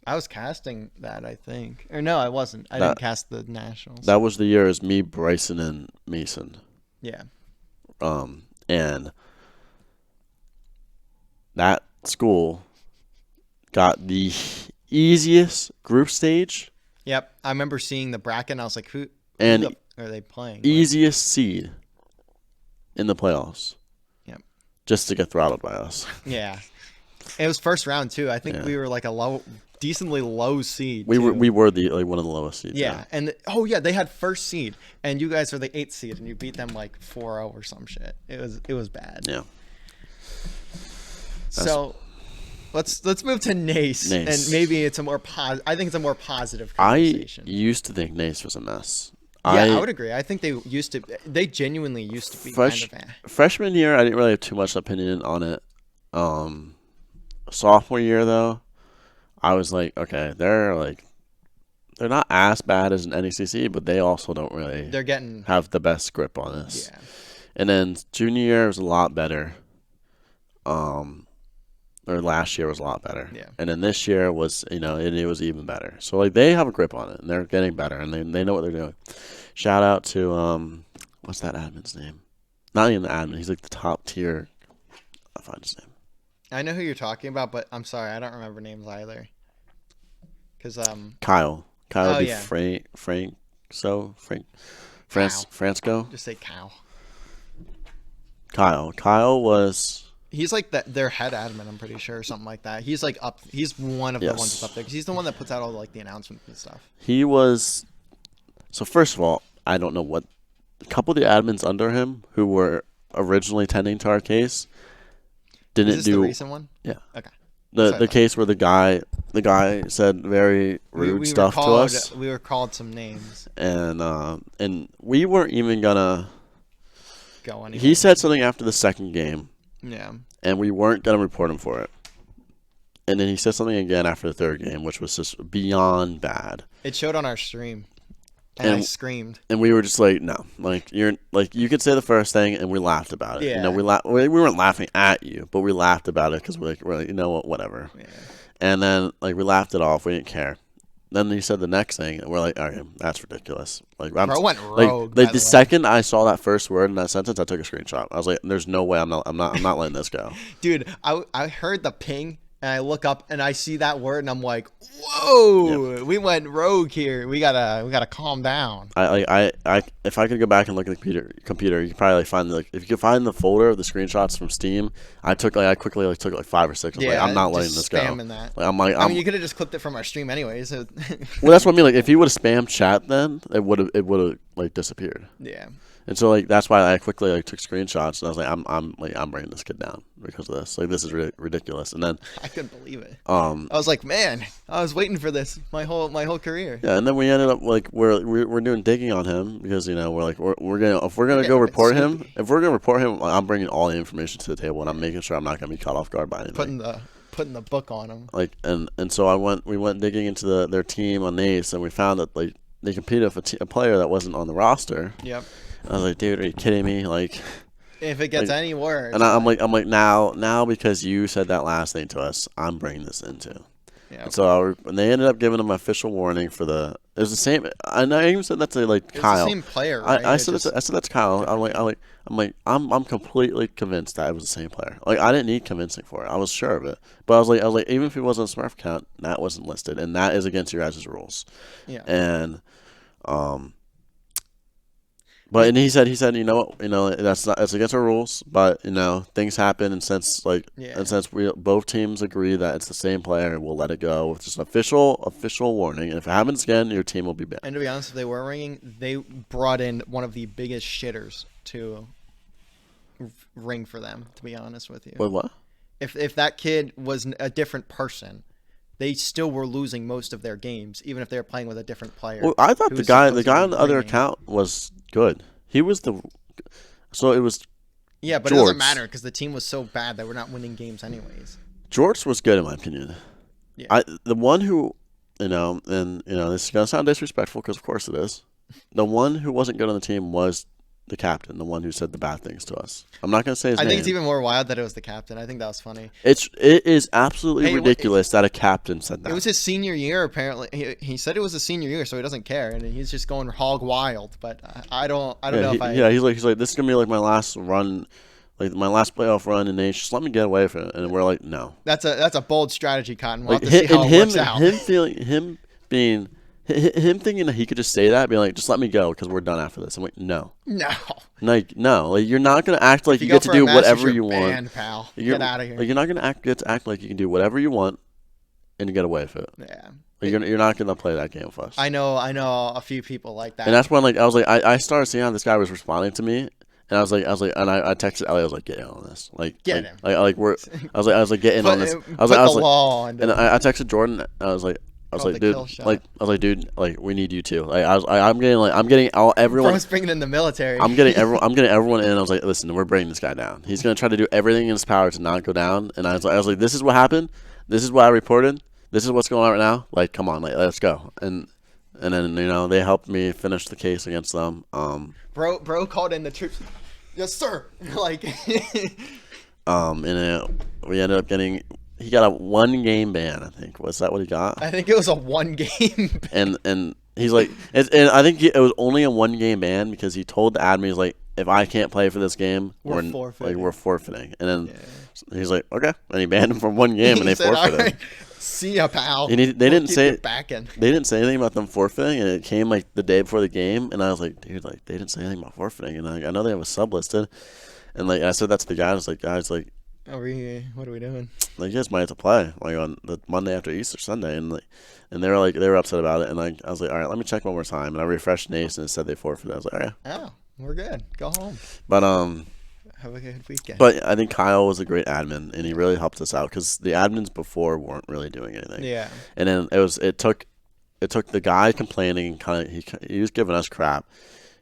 A: I was casting that, I think. Or no, I wasn't. I didn't cast the nationals.
B: That was the year as me, Bryson, and Mason.
A: Yeah.
B: And that school got the easiest group stage.
A: Yep. I remember seeing the bracket, and I was like, who?
B: And
A: are they playing?
B: Easiest seed in the playoffs.
A: Yep.
B: Just to get throttled by us.
A: Yeah. It was first round too. I think we were like a decently low seed.
B: We were the one of the lowest seeds.
A: Yeah, and they had first seed, and you guys are the 8th seed, and you beat them like 4-0 or some shit. It was bad.
B: Yeah.
A: So let's move to NACE, and maybe it's a more I think it's a more positive conversation.
B: I used to think NACE was a mess.
A: Yeah, I would agree. I think they genuinely used to be
B: freshman year. I didn't really have too much opinion on it. Sophomore year though, I was like, okay, they're not as bad as an NECC, but they also don't really have the best grip on this.
A: Yeah.
B: And then junior year was a lot better. Or last year was a lot better.
A: Yeah.
B: And then this year was, it was even better. So like they have a grip on it and they're getting better and they know what they're doing. Shout out to what's that admin's name? Not even the admin. He's like the top tier. I'll find his name.
A: I know who you're talking about, but I'm sorry, I don't remember names either. Cause
B: Kyle would be
A: yeah.
B: Fransco.
A: Just say Kyle.
B: Kyle was.
A: He's like their head admin, I'm pretty sure, or something like that. He's like up. He's one of the ones that's up there because he's the one that puts out all the announcements and stuff.
B: He was. So first of all, I don't know what a couple of the admins under him who were originally tending to our case didn't
A: Is this the recent one?
B: Yeah.
A: Okay.
B: The case where the guy said very rude stuff to us.
A: We were called some names.
B: And we weren't even gonna
A: go anywhere.
B: He said something after the second game.
A: Yeah.
B: And we weren't going to report him for it. And then he said something again after the third game, which was just beyond bad.
A: It showed on our stream. And I screamed.
B: And we were just like, no. You could say the first thing and we laughed about it.
A: Yeah.
B: We weren't laughing at you, but we laughed about it because we're like, you know what, whatever.
A: Yeah.
B: And then we laughed it off. We didn't care. Then he said the next thing, and we're like, okay, that's ridiculous.
A: Bro went rogue.
B: The second I saw that first word in that sentence, I took a screenshot. I was like, "There's no way I'm not letting this go."
A: Dude, I heard the ping, and I look up and I see that word, and I'm like, "Whoa, we went rogue here. We gotta calm down."
B: If I could go back and look at the computer, you could probably find if you could find the folder of the screenshots from Steam. I quickly took 5 or 6. I'm not letting this go.
A: That. You could have just clipped it from our stream anyways. So.
B: Well, that's what I mean. If he would have spammed chat, then it would have disappeared.
A: Yeah.
B: And so that's why I quickly took screenshots and I was like, I'm bringing this kid down because of this. This is ridiculous. And then
A: I couldn't believe it. I was like, man, I was waiting for this my whole career.
B: Yeah, and then we ended up we're doing digging on him because if we're gonna go report him, I'm bringing all the information to the table and I'm making sure I'm not gonna be caught off guard by anything.
A: Putting the book on him.
B: And so we went digging into their team on NACE and we found that they competed with a player that wasn't on the roster.
A: Yep.
B: I was like, dude, are you kidding me?
A: If it gets any worse.
B: And I'm like, now because you said that last thing to us, I'm bringing this into. Yeah. And so they ended up giving him an official warning for it was the same. And I even said that to Kyle.
A: It's the same player. Right?
B: I said that's Kyle. I'm completely convinced that it was the same player. I didn't need convincing for it. I was sure of it. But I was like, even if he wasn't a Smurf account, that wasn't listed, and that is against your guys' rules.
A: Yeah.
B: And But he said, that's against our rules. But things happen, and since both teams agree that it's the same player, we'll let it go with just an official warning. And if it happens again, your team will be banned.
A: And to be honest, if they were ringing, they brought in one of the biggest shitters to ring for them. To be honest with you,
B: Wait, what?
A: If that kid was a different person, they still were losing most of their games, even if they were playing with a different player.
B: Well, I thought the guy on the other account was good. He was so it was.
A: Yeah, but Jorts. It doesn't matter because the team was so bad that we're not winning games anyways.
B: Jorts was good in my opinion.
A: Yeah.
B: The one who, this is gonna sound disrespectful because of course it is. The one who wasn't good on the team was the captain, the one who said the bad things to us. I'm not gonna say his name.
A: I think it's even more wild that it was the captain. I think that was funny.
B: It is absolutely ridiculous that a captain said that.
A: It was his senior year, apparently. He said it was his senior year, so he doesn't care, and he's just going hog wild. But I don't know if I.
B: Yeah, he's like, this is gonna be my last run, my last playoff run in NACE. Just let me get away from it, and we're like, no.
A: That's a bold strategy, Cotton. We'll have to see how it works out.
B: Him being him thinking that he could just say that, being like, just let me go because we're done after this. I'm like, no. No, like you're not gonna act like you get to do whatever you want.
A: Pal.
B: Get
A: out of here.
B: Like, you're not gonna get to act like you can do whatever you want and get away with it.
A: Yeah.
B: Like, you're not gonna play that game with us.
A: I know a few people like that.
B: And that's when like I was like I started seeing how this guy was responding to me. And I was like, and I texted Ellie. I was like, get in on this. Get
A: him.
B: I was like, get in on this. I was like, and I texted Jordan. I was like, dude, like we need you too. Like I'm getting everyone.
A: Bro's bringing in the military.
B: I'm getting everyone in. I was like, listen, we're bringing this guy down. He's gonna try to do everything in his power to not go down. And I was like, this is what happened. This is what I reported. This is what's going on right now. Like, come on, like let's go. And then they helped me finish the case against them.
A: Bro called in the troops. Yes, sir. Like.
B: We ended up getting. He got a 1-game ban. I think was that what he got?
A: I think it was a 1-game ban.
B: And he's like, and I think it was only a 1-game ban because he told the admin, he's like, if I can't play for this game, we're forfeiting. And then he's like, okay, and he banned him from 1 game, and they forfeited.
A: Right. See ya, pal.
B: They didn't say
A: anything
B: about them forfeiting, and it came like the day before the game, and I was like, dude, like they didn't say anything about forfeiting, and I know they have a sub listed, and like I said that to the guys, like guys, like,
A: what are we doing?
B: Like, you guys might have to play like on the Monday after Easter Sunday, and they were upset about it, and like I was like, all right, let me check one more time, and I refreshed NACE and it said they forfeited. I was like, all right,
A: oh, we're good, go home.
B: But
A: have a good weekend.
B: But I think Kyle was a great admin, and he really helped us out because the admins before weren't really doing anything.
A: Yeah.
B: And then it took the guy complaining, kind of he was giving us crap.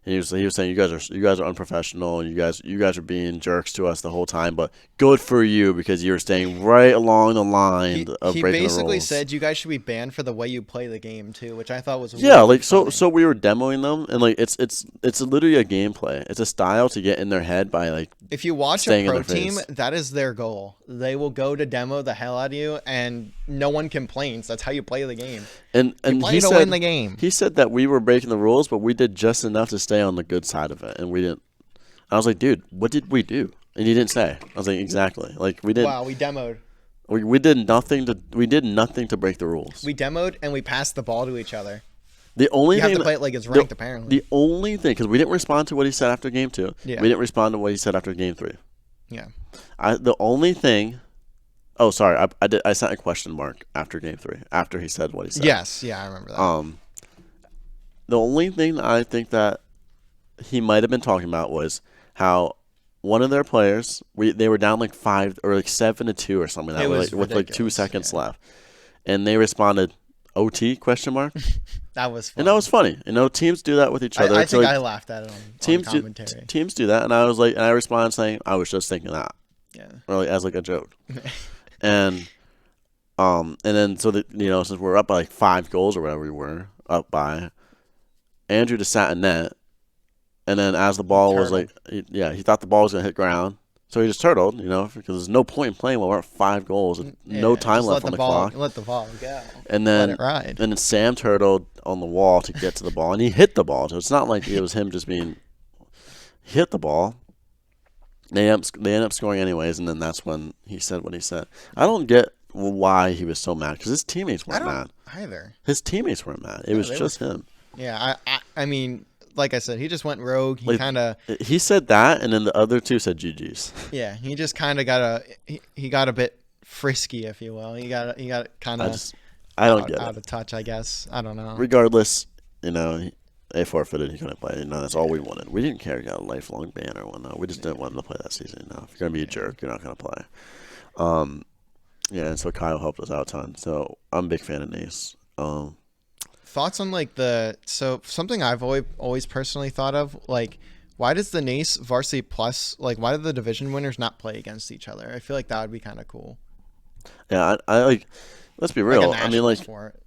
B: He was saying you guys are unprofessional, and you guys are being jerks to us the whole time. But good for you because you were staying right along the line of breaking the rules. He
A: basically said you guys should be banned for the way you play the game too, which I thought was
B: funny. So we were demoing them, and like it's literally a gameplay. It's a style to get in their head by like.
A: If you watch a pro team, that is their goal. They will go to demo the hell out of you, and no one complains. That's how you play the game.
B: And
A: he said, win the game.
B: He said that we were breaking the rules, but we did just enough to stay on the good side of it, and we didn't. I was like, dude, what did we do? And he didn't say. I was like, exactly. Like we did.
A: Wow, we demoed.
B: We did nothing to break the rules.
A: We demoed and we passed the ball to each other.
B: The only thing
A: have to play it like it's ranked, apparently.
B: The only thing, because we didn't respond to what he said after game 2.
A: Yeah.
B: We didn't respond to what he said after game 3.
A: Yeah.
B: The only thing. Oh, sorry. I sent a question mark after game 3 after he said what he said.
A: Yes. Yeah, I remember that.
B: The only thing that I think that he might have been talking about was how one of their players they were down like 5 or like 7-2 or something that way, with like 2 seconds left, and they responded OT question mark.
A: That was funny.
B: And that was funny. You know, teams do that with each other.
A: I think I laughed at it on commentary.
B: Teams do that, and I was like, and I responded saying, I was just thinking that.
A: Yeah.
B: Or like, as like a joke. And then so that since we're up by like 5 goals or whatever we were up by, Andrew just sat in net, and then as the ball was like, he thought the ball was gonna hit ground. So he just turtled, because there's no point in playing while we're at 5 goals and no time left on the clock.
A: Let the ball go.
B: And then,
A: let it ride.
B: And then Sam turtled on the wall to get to the ball, and he hit the ball. So it's not like it was him just being hit the ball. They end up scoring anyways, and then that's when he said what he said. I don't get why he was so mad because his teammates weren't mad
A: either.
B: His teammates weren't mad. It was just him.
A: Yeah, I mean. Like I said, he just went rogue.
B: He said that, and then the other 2 said GG's.
A: Yeah, he just kind of got he got a bit frisky, if you will. He got kind of out of touch, I guess. I don't know.
B: Regardless, they forfeited. He couldn't play. That's all we wanted. We didn't care. He got a lifelong ban or whatnot. We just didn't want him to play that season. If you're gonna be a jerk, you're not gonna play. And so Kyle helped us out a ton. So I'm a big fan of NACE.
A: Thoughts on something I've always personally thought of, like, why does the NACE Varsity Plus, like, why do the division winners not play against each other? I feel like that would be kind of cool.
B: Yeah, I like. Let's be real.
A: Like
B: I mean,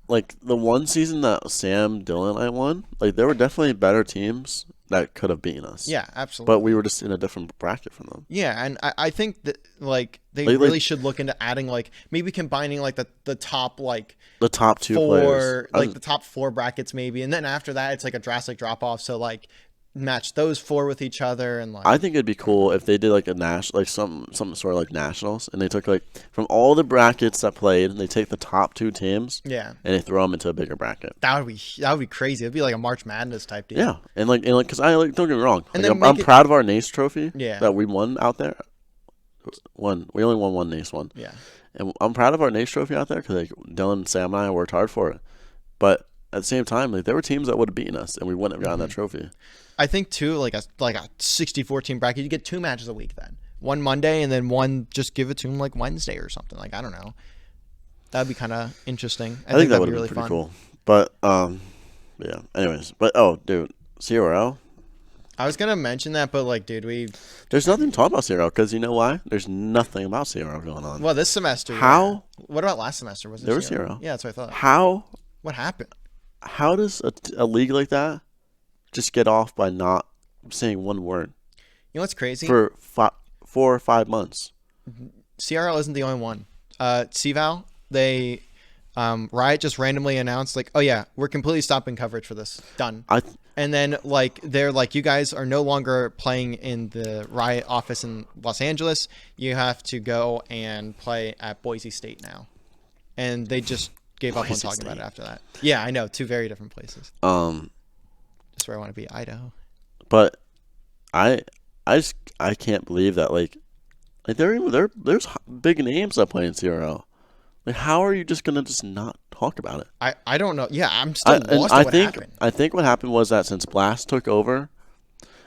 B: like the one season that Sam, Dylan, and I won, like there were definitely better teams that could have beaten us.
A: Yeah, absolutely.
B: But we were just in a different bracket from them.
A: Yeah, and I think that they really should look into adding maybe combining the top
B: the top 2 players,
A: the top 4 brackets maybe, and then after that it's like a drastic drop off. So match those four with each other, and like
B: I think it'd be cool if they did like a some sort of like nationals, and they took like from all the brackets that played, and they take the top 2 teams,
A: yeah,
B: and they throw them into a bigger bracket.
A: that would be crazy. It'd be like a March Madness type deal.
B: Yeah, and because I like, don't get me wrong,
A: And
B: like,
A: then
B: I'm proud of our NACE trophy
A: Yeah.
B: that we won out there. We only won one NACE one.
A: Yeah.
B: And I'm proud of our NACE trophy out there because like Dylan, Sam, and I worked hard for it. But at the same time, like there were teams that would have beaten us, and we wouldn't have gotten that trophy.
A: I think too, like a 64 team bracket, you get 2 matches a week then. One Monday and then one just give it to them like Wednesday or something. Like I don't know. That'd be kind of interesting.
B: I think that
A: that'd
B: would
A: be
B: be
A: really
B: pretty
A: fun.
B: cool. But yeah. Anyways, but dude, CRL.
A: I was gonna mention that, but like, dude,
B: There's nothing to talk about CRL because you know why? There's nothing about CRL going on.
A: well, this semester.
B: How?
A: Yeah. What about last semester? Was
B: There was CRL.
A: Yeah, that's what I thought.
B: How?
A: What happened?
B: How does a league like that just get off by not saying one word
A: You know what's crazy?
B: for 4 or 5 months?
A: CRL isn't the only one. CVAL, they Riot just randomly announced like, oh yeah, we're completely stopping coverage for this. Done. And then like they're like, you guys are no longer playing in the Riot office in Los Angeles. You have to go and play at Boise State now. And they just gave up on
B: Boise
A: talking about
B: State.
A: it after that. Yeah, I know, 2 very different places. Just where I want to be, Idaho.
B: But I can't believe that like there's big names that play in CRL. Like how are you just gonna just not talk about it?
A: I don't know. Yeah, I'm still lost at what happened.
B: I think what happened was that since Blast took over,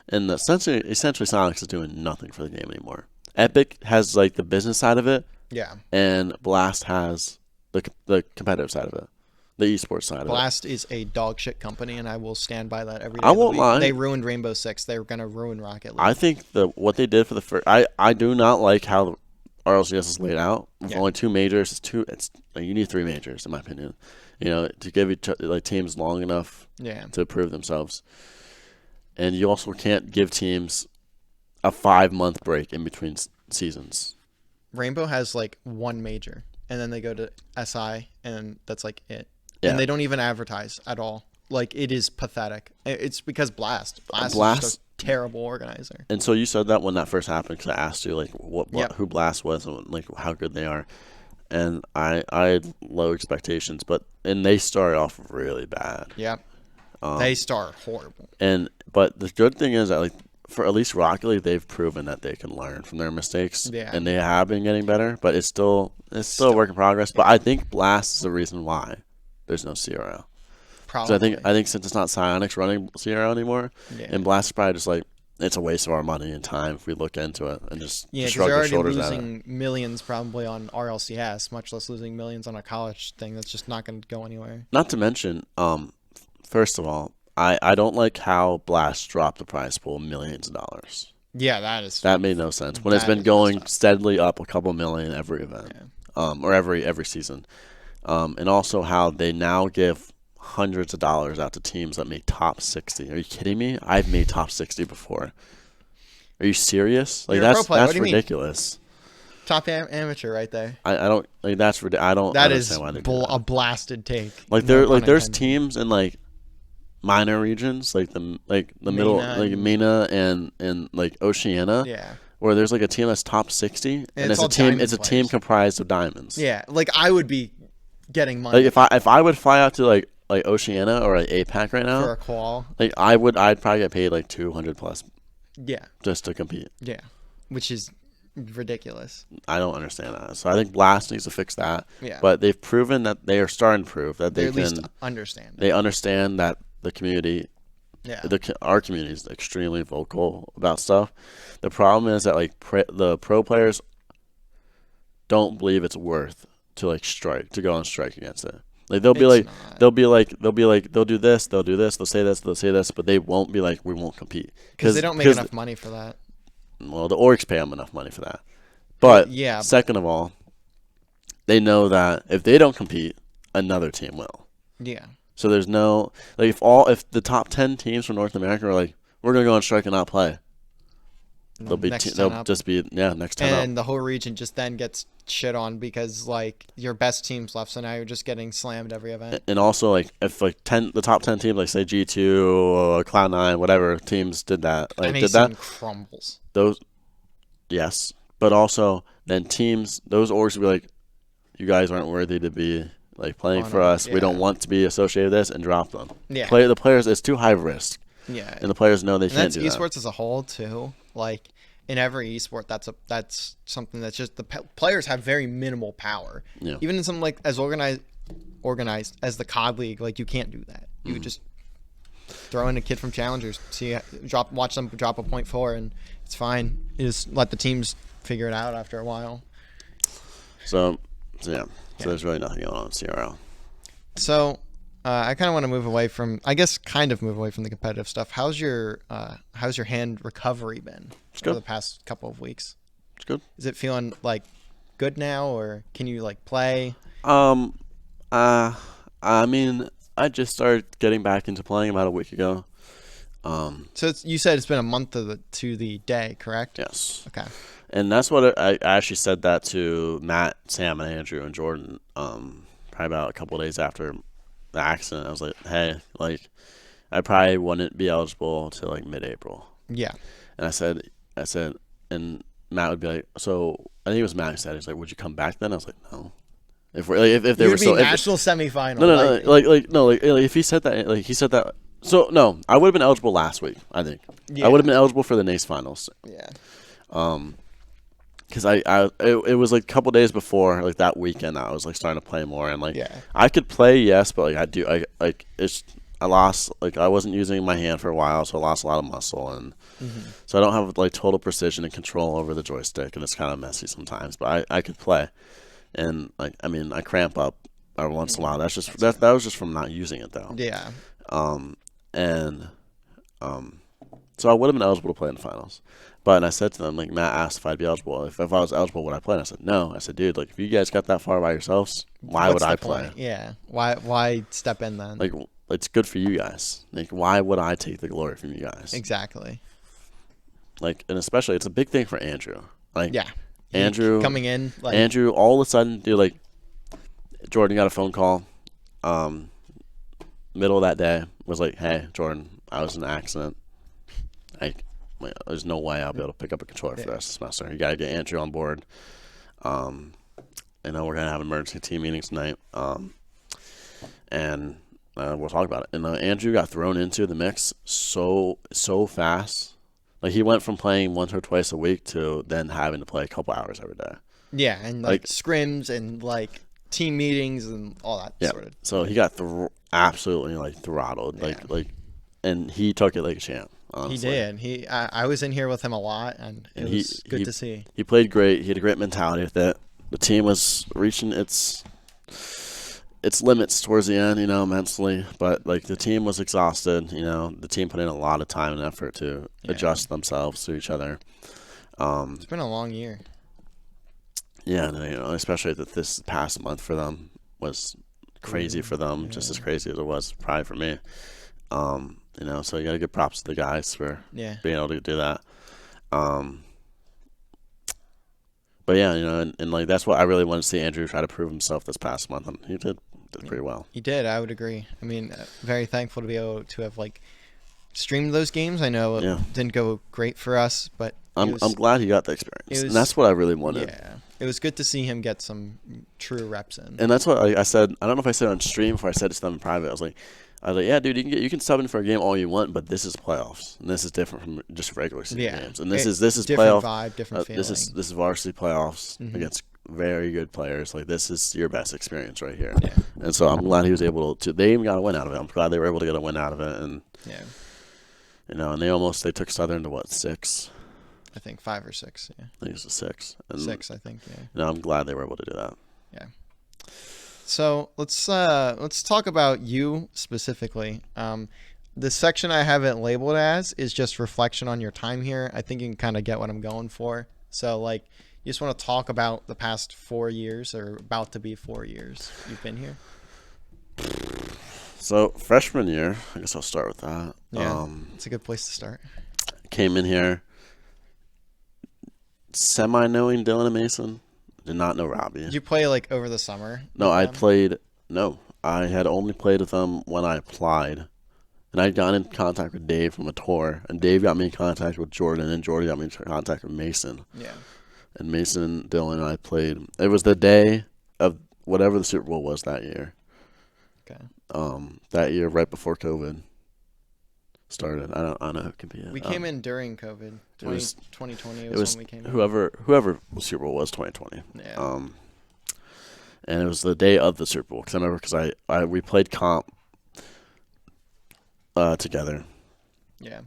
B: and essentially Sonics is doing nothing for the game anymore. Epic has like the business side of it,
A: Yeah.
B: and Blast has the competitive side of it, the esports side of it.
A: Blast is a dog shit company, and I will stand by that every day.
B: I
A: of the
B: won't
A: week.
B: lie.
A: They ruined Rainbow Six. They were gonna ruin Rocket League.
B: I think what they did for the first, I do not like how RLCS is laid out. With only 2 majors, it's like, you need 3 majors in my opinion. You know, to give like teams long enough to prove themselves, and you also can't give teams a 5-month break in between seasons.
A: Rainbow has like 1 major, and then they go to SI, and that's like it.
B: Yeah.
A: And they don't even advertise at all. Like it is pathetic. It's because Blast is just a terrible organizer.
B: And so you said that when that first happened because I asked you like who Blast was and like how good they are, and I had low expectations, and they started off really bad.
A: Yep. They start horrible.
B: But the good thing is that like for at least Rocket League, they've proven that they can learn from their mistakes.
A: Yeah.
B: And they have been getting better, but it's still a work in progress. But I think Blast is the reason why there's no CRL.
A: Probably.
B: So I think since it's not Psyonix running CRL anymore, and Blast is probably just like it's a waste of our money and time if we look into it and just
A: because
B: shrug
A: they're
B: our
A: already
B: shoulders at it.
A: losing millions probably on RLCS, much less losing millions on a college thing that's just not going to go anywhere.
B: Not to mention, first of all, I don't like how Blast dropped the prize pool millions of dollars.
A: Yeah,
B: that made no sense when it's been going steadily up a couple million every event, or every season, and also how they now give hundreds of dollars out to teams that made top 60. Are you kidding me? I've made top 60 before. Are you serious? Like that's ridiculous.
A: Top amateur right there.
B: I don't like that's I don't.
A: That is
B: a
A: blasted take.
B: Like there's teams in like minor regions like the middle like MENA and like Oceania.
A: Yeah.
B: Where there's like a team that's top 60 and it's a team comprised of diamonds.
A: Yeah, like I would be getting money.
B: Like if I would fly out to like Oceania or like APAC right now
A: for a qual,
B: like I'd probably get paid like 200 plus.
A: Yeah.
B: Just to compete.
A: Yeah, which is ridiculous.
B: I don't understand that. So I think Blast needs to fix that.
A: Yeah.
B: But they've proven that they are starting to prove that they
A: at least understand.
B: They understand that the community, our community is extremely vocal about stuff. The problem is that like the pro players don't believe it's worth to like go on strike against it. Like they'll do this, they'll say this, but they won't be like we won't compete
A: because they don't make enough money for that.
B: Well, the orgs pay them enough money for that. But second of all, they know that if they don't compete, another team will.
A: Yeah.
B: So there's no like if the top 10 teams from North America are like we're gonna go on strike and not play, They'll just be next 10 up.
A: And the whole region just then gets shit on because like your best teams left, so now you're just getting slammed every event.
B: And also like if like the top 10 teams, like say G2, Cloud9, whatever teams did that, like
A: NACE
B: did that,
A: crumbles.
B: Those, yes, but also then teams, those orgs will be like, you guys aren't worthy to be like playing for us. We don't want to be associated with this, and drop them.
A: Yeah.
B: The players, it's too high risk.
A: Yeah.
B: And the players know they can't do that.
A: That's esports as a whole too. Like in every esport, that's something that's just the players have very minimal power.
B: Yeah.
A: Even in something like as organized as the COD League, like you can't do that. You would just throw in a kid from Challengers, watch them drop a 0.4, and it's fine. You just let the teams figure it out after a while.
B: So there's really nothing going on in CRL.
A: So I kind of want to move away from the competitive stuff. How's your hand recovery been over the past couple of weeks?
B: It's good.
A: Is it feeling like good now, or can you like play?
B: I mean, I just started getting back into playing about a week ago.
A: So you said it's been a month to the day, correct?
B: Yes.
A: Okay.
B: And that's what I actually said that to Matt, Sam, and Andrew and Jordan. Probably about a couple of days after the accident, I was like, "Hey, like, I probably wouldn't be eligible till like mid-April."
A: Yeah.
B: And I said, and Matt would be like, "So I think it was Matt who said, he's like, would you come back then?" I was like, "No." If they were still
A: national semifinal.
B: No, if he said that, like he said that. So no, I would have been eligible last week. I think I would have been eligible for the NACE finals.
A: Yeah.
B: Because it was like a couple days before, like that weekend, I was like starting to play more, and like I could play, yes, but like I lost, like I wasn't using my hand for a while, so I lost a lot of muscle, and so I don't have like total precision and control over the joystick, and it's kind of messy sometimes. But I could play, and like I mean I cramp up every once in a while. That's just that was just from not using it though.
A: Yeah.
B: So I would have been eligible to play in the finals. But I said to them, like, Matt asked if I'd be eligible. If I was eligible, would I play? And I said, no. I said, dude, like, if you guys got that far by yourselves, why would I play?
A: Yeah. Why step in then?
B: Like, it's good for you guys. Like, why would I take the glory from you guys?
A: Exactly.
B: Like, and especially, it's a big thing for Andrew. Like,
A: yeah.
B: Andrew
A: coming in. Like,
B: Andrew, all of a sudden, dude, like, Jordan got a phone call middle of that day. Was like, hey, Jordan, I was in an accident. Like, there's no way I'll be able to pick up a controller for the rest of the semester. You got to get Andrew on board. I know we're going to have an emergency team meeting tonight. And we'll talk about it. And Andrew got thrown into the mix so fast. Like, he went from playing once or twice a week to then having to play a couple hours every day.
A: Yeah, and like scrims and like team meetings and all that sort of.
B: So he got absolutely like throttled.
A: Yeah.
B: Like, and he took it like a champ. Honestly.
A: He did. I was in here with him a lot, and it was good to see.
B: He played great. He had a great mentality with it. The team was reaching its limits towards the end, mentally. But like the team was exhausted. The team put in a lot of time and effort to adjust themselves to each other.
A: It's been a long year.
B: Yeah, and, especially that this past month for them was crazy for them, just as crazy as it was probably for me. So you got to give props to the guys for being able to do that. But yeah, and like that's what I really wanted to see Andrew try to prove himself this past month, and he did pretty well.
A: He did. I would agree. I mean, very thankful to be able to have like streamed those games. I know it didn't go great for us, but
B: I'm glad he got the experience, and that's what I really wanted.
A: Yeah. It was good to see him get some true reps in.
B: And that's what I said. I don't know if I said on stream before I said it to them in private. I was like, yeah, dude, you can sub in for a game all you want, but this is playoffs, and this is different from just regular season games. And this is
A: different
B: playoff
A: vibe, different feeling.
B: This is varsity playoffs against very good players. Like this is your best experience right here.
A: Yeah.
B: And so I'm glad he was able to. They even got a win out of it. I'm glad they were able to get a win out of it. And and they took Southern to 6.
A: I think 5 or 6. Yeah.
B: I think it was 6. And
A: 6, I think. Yeah.
B: I'm glad they were able to do that.
A: Yeah. So let's talk about you specifically. The section I have it labeled as is just reflection on your time here. I think you can kind of get what I'm going for. So like, you just want to talk about the past 4 years, or about to be 4 years you've been here.
B: So freshman year, I guess I'll start with that.
A: Yeah, it's a good place to start.
B: Came in here. semi-knowing Dylan and Mason. Did not know Robbie.
A: Did you play like over the summer?
B: No,
A: with them?
B: No, I had only played with them when I applied. And I'd gotten in contact with Dave from a tour, and Dave got me in contact with Jordan, and Jordan got me in contact with Mason.
A: Yeah.
B: And Mason, Dylan, and I played. It was the day of whatever the Super Bowl was that year.
A: Okay.
B: That year, right before COVID started. I don't know who can be it.
A: We came in during COVID. 2020
B: It was
A: when we came in.
B: whoever the Super Bowl was 2020.
A: Yeah.
B: And it was the day of the Super Bowl because I remember we played comp together.
A: Yeah.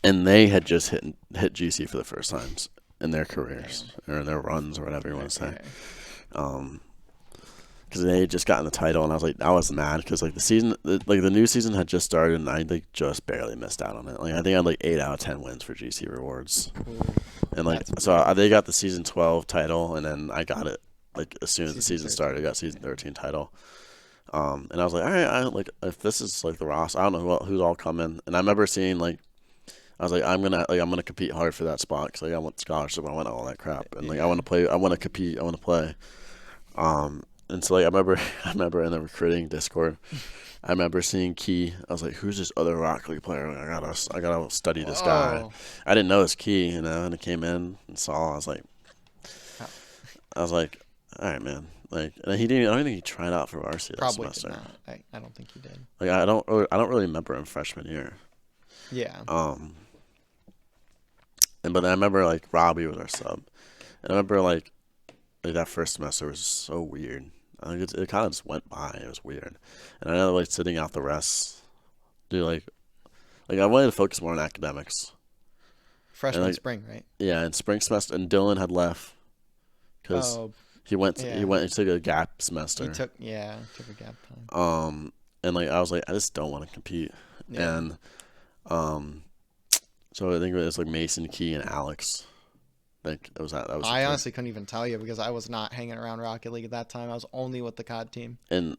B: And they had just hit GC for the first times in their careers or in their runs or whatever you want to say. Because they had just gotten the title, and I was mad because like the new season had just started, and I like just barely missed out on it. Like I think I had like 8 out of 10 wins for GC rewards, and like they got the season 12 title, and then I got it like as soon as the season started. I got season 13 title, and I was like, all right, if this is like the roster, I don't know who's all coming, and I remember seeing like. I was like, I'm gonna compete hard for that spot because like I want scholarship, I want all that crap, and like I want to play, I want to compete, I want to play. And so like I remember in the recruiting Discord, I remember seeing Key. I was like, who's this other Rock League player? I gotta study this guy. I didn't know it's Key, and it came in and saw. I was like, all right, man. Like, and he didn't. I don't think he tried out for varsity that semester.
A: Probably did not. I don't think he did.
B: Like I don't really remember him freshman year.
A: Yeah.
B: But I remember like Robbie was our sub, and I remember like that first semester was so weird. I think it kind of just went by. It was weird, and I know like sitting out the rest, like I wanted to focus more on academics.
A: Freshman spring, right?
B: Yeah, and spring semester, and Dylan had left because he took a gap semester.
A: He took a gap time.
B: And like I was like, I just don't want to compete, and so I think it was like Mason, Key, and Alex. I think it was that.
A: I honestly couldn't even tell you because I was not hanging around Rocket League at that time. I was only with the COD team.
B: And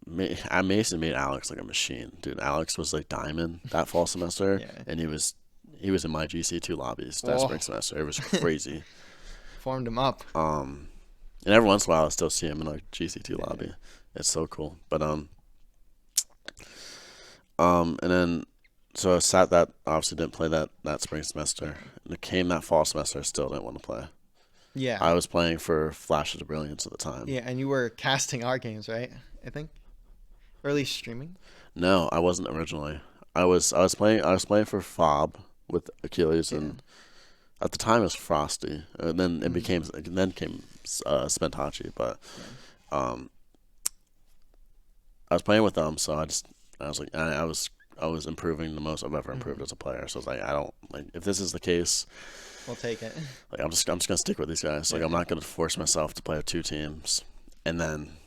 B: Mason made Alex like a machine, dude. Alex was like diamond that fall semester, and he was in my GC2 lobbies that spring semester. It was crazy.
A: Formed him up.
B: And every once in a while I still see him in like GC2 lobby. It's so cool. But and then. So I sat that obviously didn't play that spring semester. And it came that fall semester. I still didn't want to play.
A: Yeah.
B: I was playing for Flashes of Brilliance at the time.
A: Yeah, and you were casting our games, right? I think, or at least streaming.
B: No, I wasn't originally. I was playing for Fob with Achilles, and at the time it was Frosty, and then it came Spentachi. But I was playing with them, so I was improving the most I've ever improved as a player. So I was like, if this is the case,
A: we'll take it.
B: Like I'm just gonna stick with these guys. Like I'm not gonna force myself to play with 2 teams. And then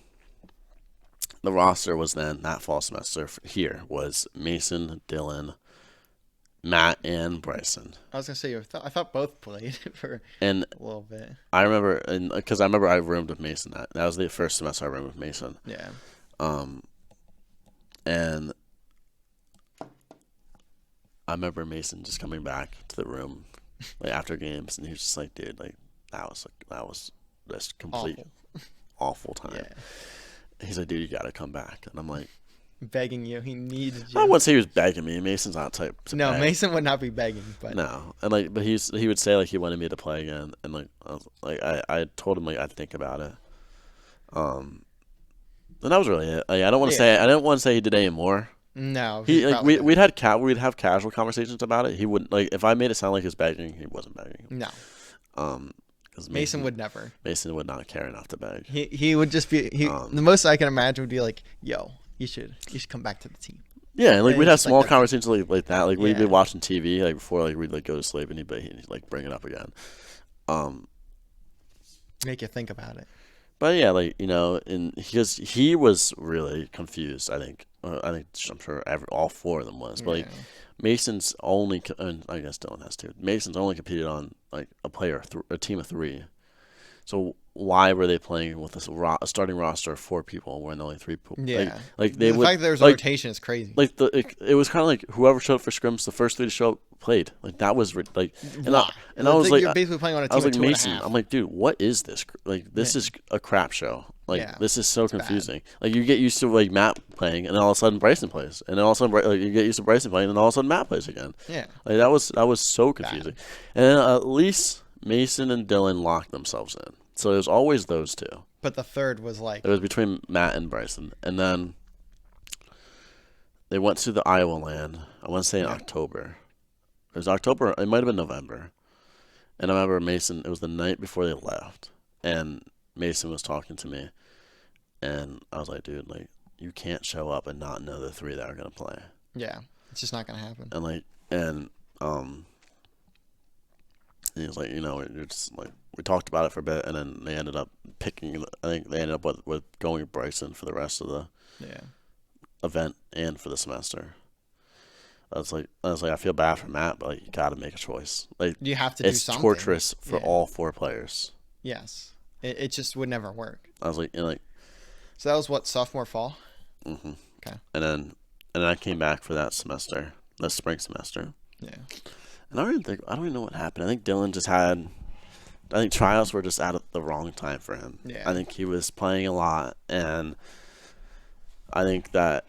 B: the roster was then that fall semester here was Mason, Dylan, Matt, and Bryson.
A: I was gonna say I thought both played for a little bit.
B: I remember, because I roomed with Mason. That was the first semester I roomed with Mason.
A: Yeah.
B: And I remember Mason just coming back to the room like after games, and he was just like, "Dude, like that was just complete awful time." Yeah. He's like, "Dude, you gotta come back," and I'm like,
A: begging you. He needed you.
B: I wouldn't say he was begging me. Mason's not type.
A: No, beg. Mason would not be begging, but
B: no, and but he would say like he wanted me to play again, and I told him like I'd think about it. And that was really it. Like, I didn't want to say he did any more.
A: No,
B: we'd have casual conversations about it. He wouldn't if I made it sound like he was begging. He wasn't begging.
A: No.
B: Because
A: Mason would never.
B: Mason would not care enough to beg.
A: He would just be the most I can imagine would be like, "Yo, you should come back to the team."
B: Yeah, like we'd have small conversations like that. Like we'd be watching TV like before like we'd like go to sleep, and he'd like bring it up again.
A: Make you think about it.
B: But yeah, like and because he was really confused. I'm sure all 4 of them was. But like Mason's only, and I guess Dylan has too. Mason's only competed on like a team of 3. So why were they playing with a starting roster of 4 people when only 3 people?
A: Yeah.
B: Like
A: the fact that there's a rotation is crazy.
B: Like it was kind of like whoever showed up for scrims, the first 3 to show up played. Like that was like, and I was like,
A: you're basically playing on a team.
B: I was like
A: of 2.5.
B: Mason. I'm like, dude, what is this? Like this is a crap show. Like this is so confusing. Bad. Like you get used to like Matt playing, and then all of a sudden Bryson plays, and then all of a sudden like, you get used to Bryson playing, and then all of a sudden Matt plays again.
A: Yeah.
B: Like that was so confusing. Bad. And then at least Mason and Dylan locked themselves in. So it was always those 2.
A: But the third was like...
B: It was between Matt and Bryson. And then they went to the Iowa land, I want to say in October. It was October. It might have been November. And I remember Mason, it was the night before they left. And Mason was talking to me. And I was like, dude, like, you can't show up and not know the 3 that are going to play.
A: Yeah. It's just not going to happen.
B: And he was like, you know, you're just like, we talked about it for a bit, and then they ended up picking. I think they ended up with going with Bryson for the rest of the event and for the semester. I was like, I feel bad for Matt, but like, you got to make a choice. Like
A: you have to do something. It's
B: torturous for all 4 players.
A: Yes, it just would never work.
B: I was like,
A: so that was what, sophomore, fall.
B: Mm-hmm. Okay. And then I came back for that semester, the spring semester.
A: Yeah.
B: And I don't even know what happened. I think Dylan just had. I think tryouts were just at the wrong time for him.
A: Yeah.
B: I think he was playing a lot, and I think that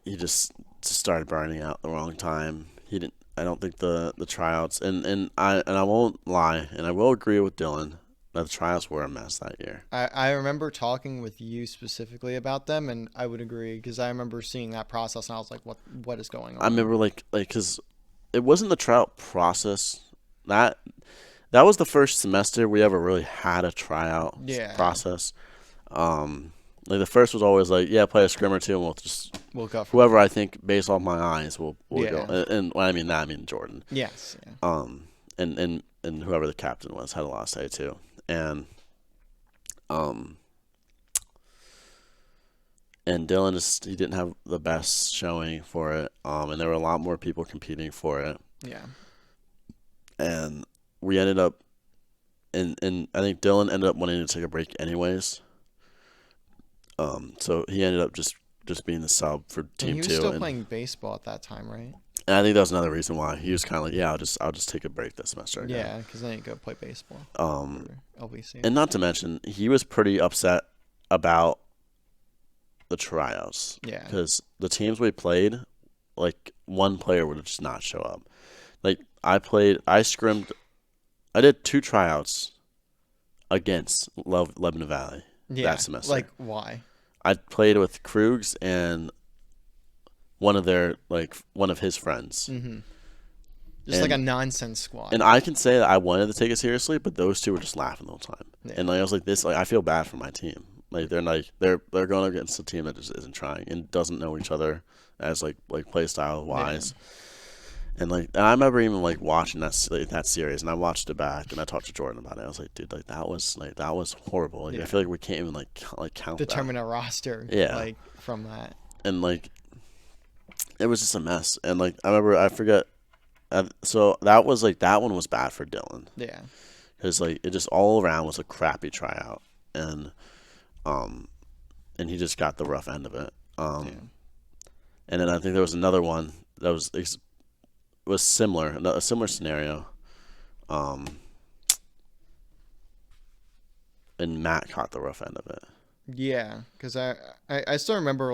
B: he just started burning out at the wrong time. He didn't. I don't think the tryouts and I won't lie, and I will agree with Dylan that the tryouts were a mess that year.
A: I remember talking with you specifically about them, and I would agree because I remember seeing that process, and I was like, what is going on?
B: I remember like because it wasn't the tryout process that was the first semester we ever really had a tryout process. Like the first was always like, play a scrim or 2, and we'll go whoever I think based off my eyes will go. And when I mean that, I mean Jordan.
A: Yes. Yeah.
B: And whoever the captain was had a lot to say too. And Dylan he didn't have the best showing for it. And there were a lot more people competing for it.
A: Yeah.
B: And we ended up, and I think Dylan ended up wanting to take a break anyways. So he ended up just being the sub for team 2.
A: He was still playing baseball at that time, right?
B: And I think that was another reason why he was kind of like, I'll just take a break this semester. Again.
A: Yeah, because then you go play baseball. LVC.
B: And not to mention, he was pretty upset about the tryouts.
A: Yeah.
B: Because the teams we played, like one player would just not show up. Like I scrimmed. I did 2 tryouts against Lebanon Valley that semester.
A: Like, why?
B: I played with Krugs and one of his friends.
A: Mm-hmm. Just like a nonsense squad.
B: And I can say that I wanted to take it seriously, but those 2 were just laughing the whole time. Yeah. And I was like, I feel bad for my team. Like they're going against a team that just isn't trying and doesn't know each other as like play style wise. Yeah. And I remember even watching that series, and I watched it back, and I talked to Jordan about it. I was like, dude, that was horrible. I feel like we can't even count
A: determine a roster.
B: Yeah.
A: From that.
B: And it was just a mess. And I remember I forget. So that was that one was bad for Dylan.
A: Yeah.
B: Because it just all around was a crappy tryout, and he just got the rough end of it. And then I think there was another one that was similar, a similar scenario, and Matt caught the rough end of it.
A: Yeah, because I still remember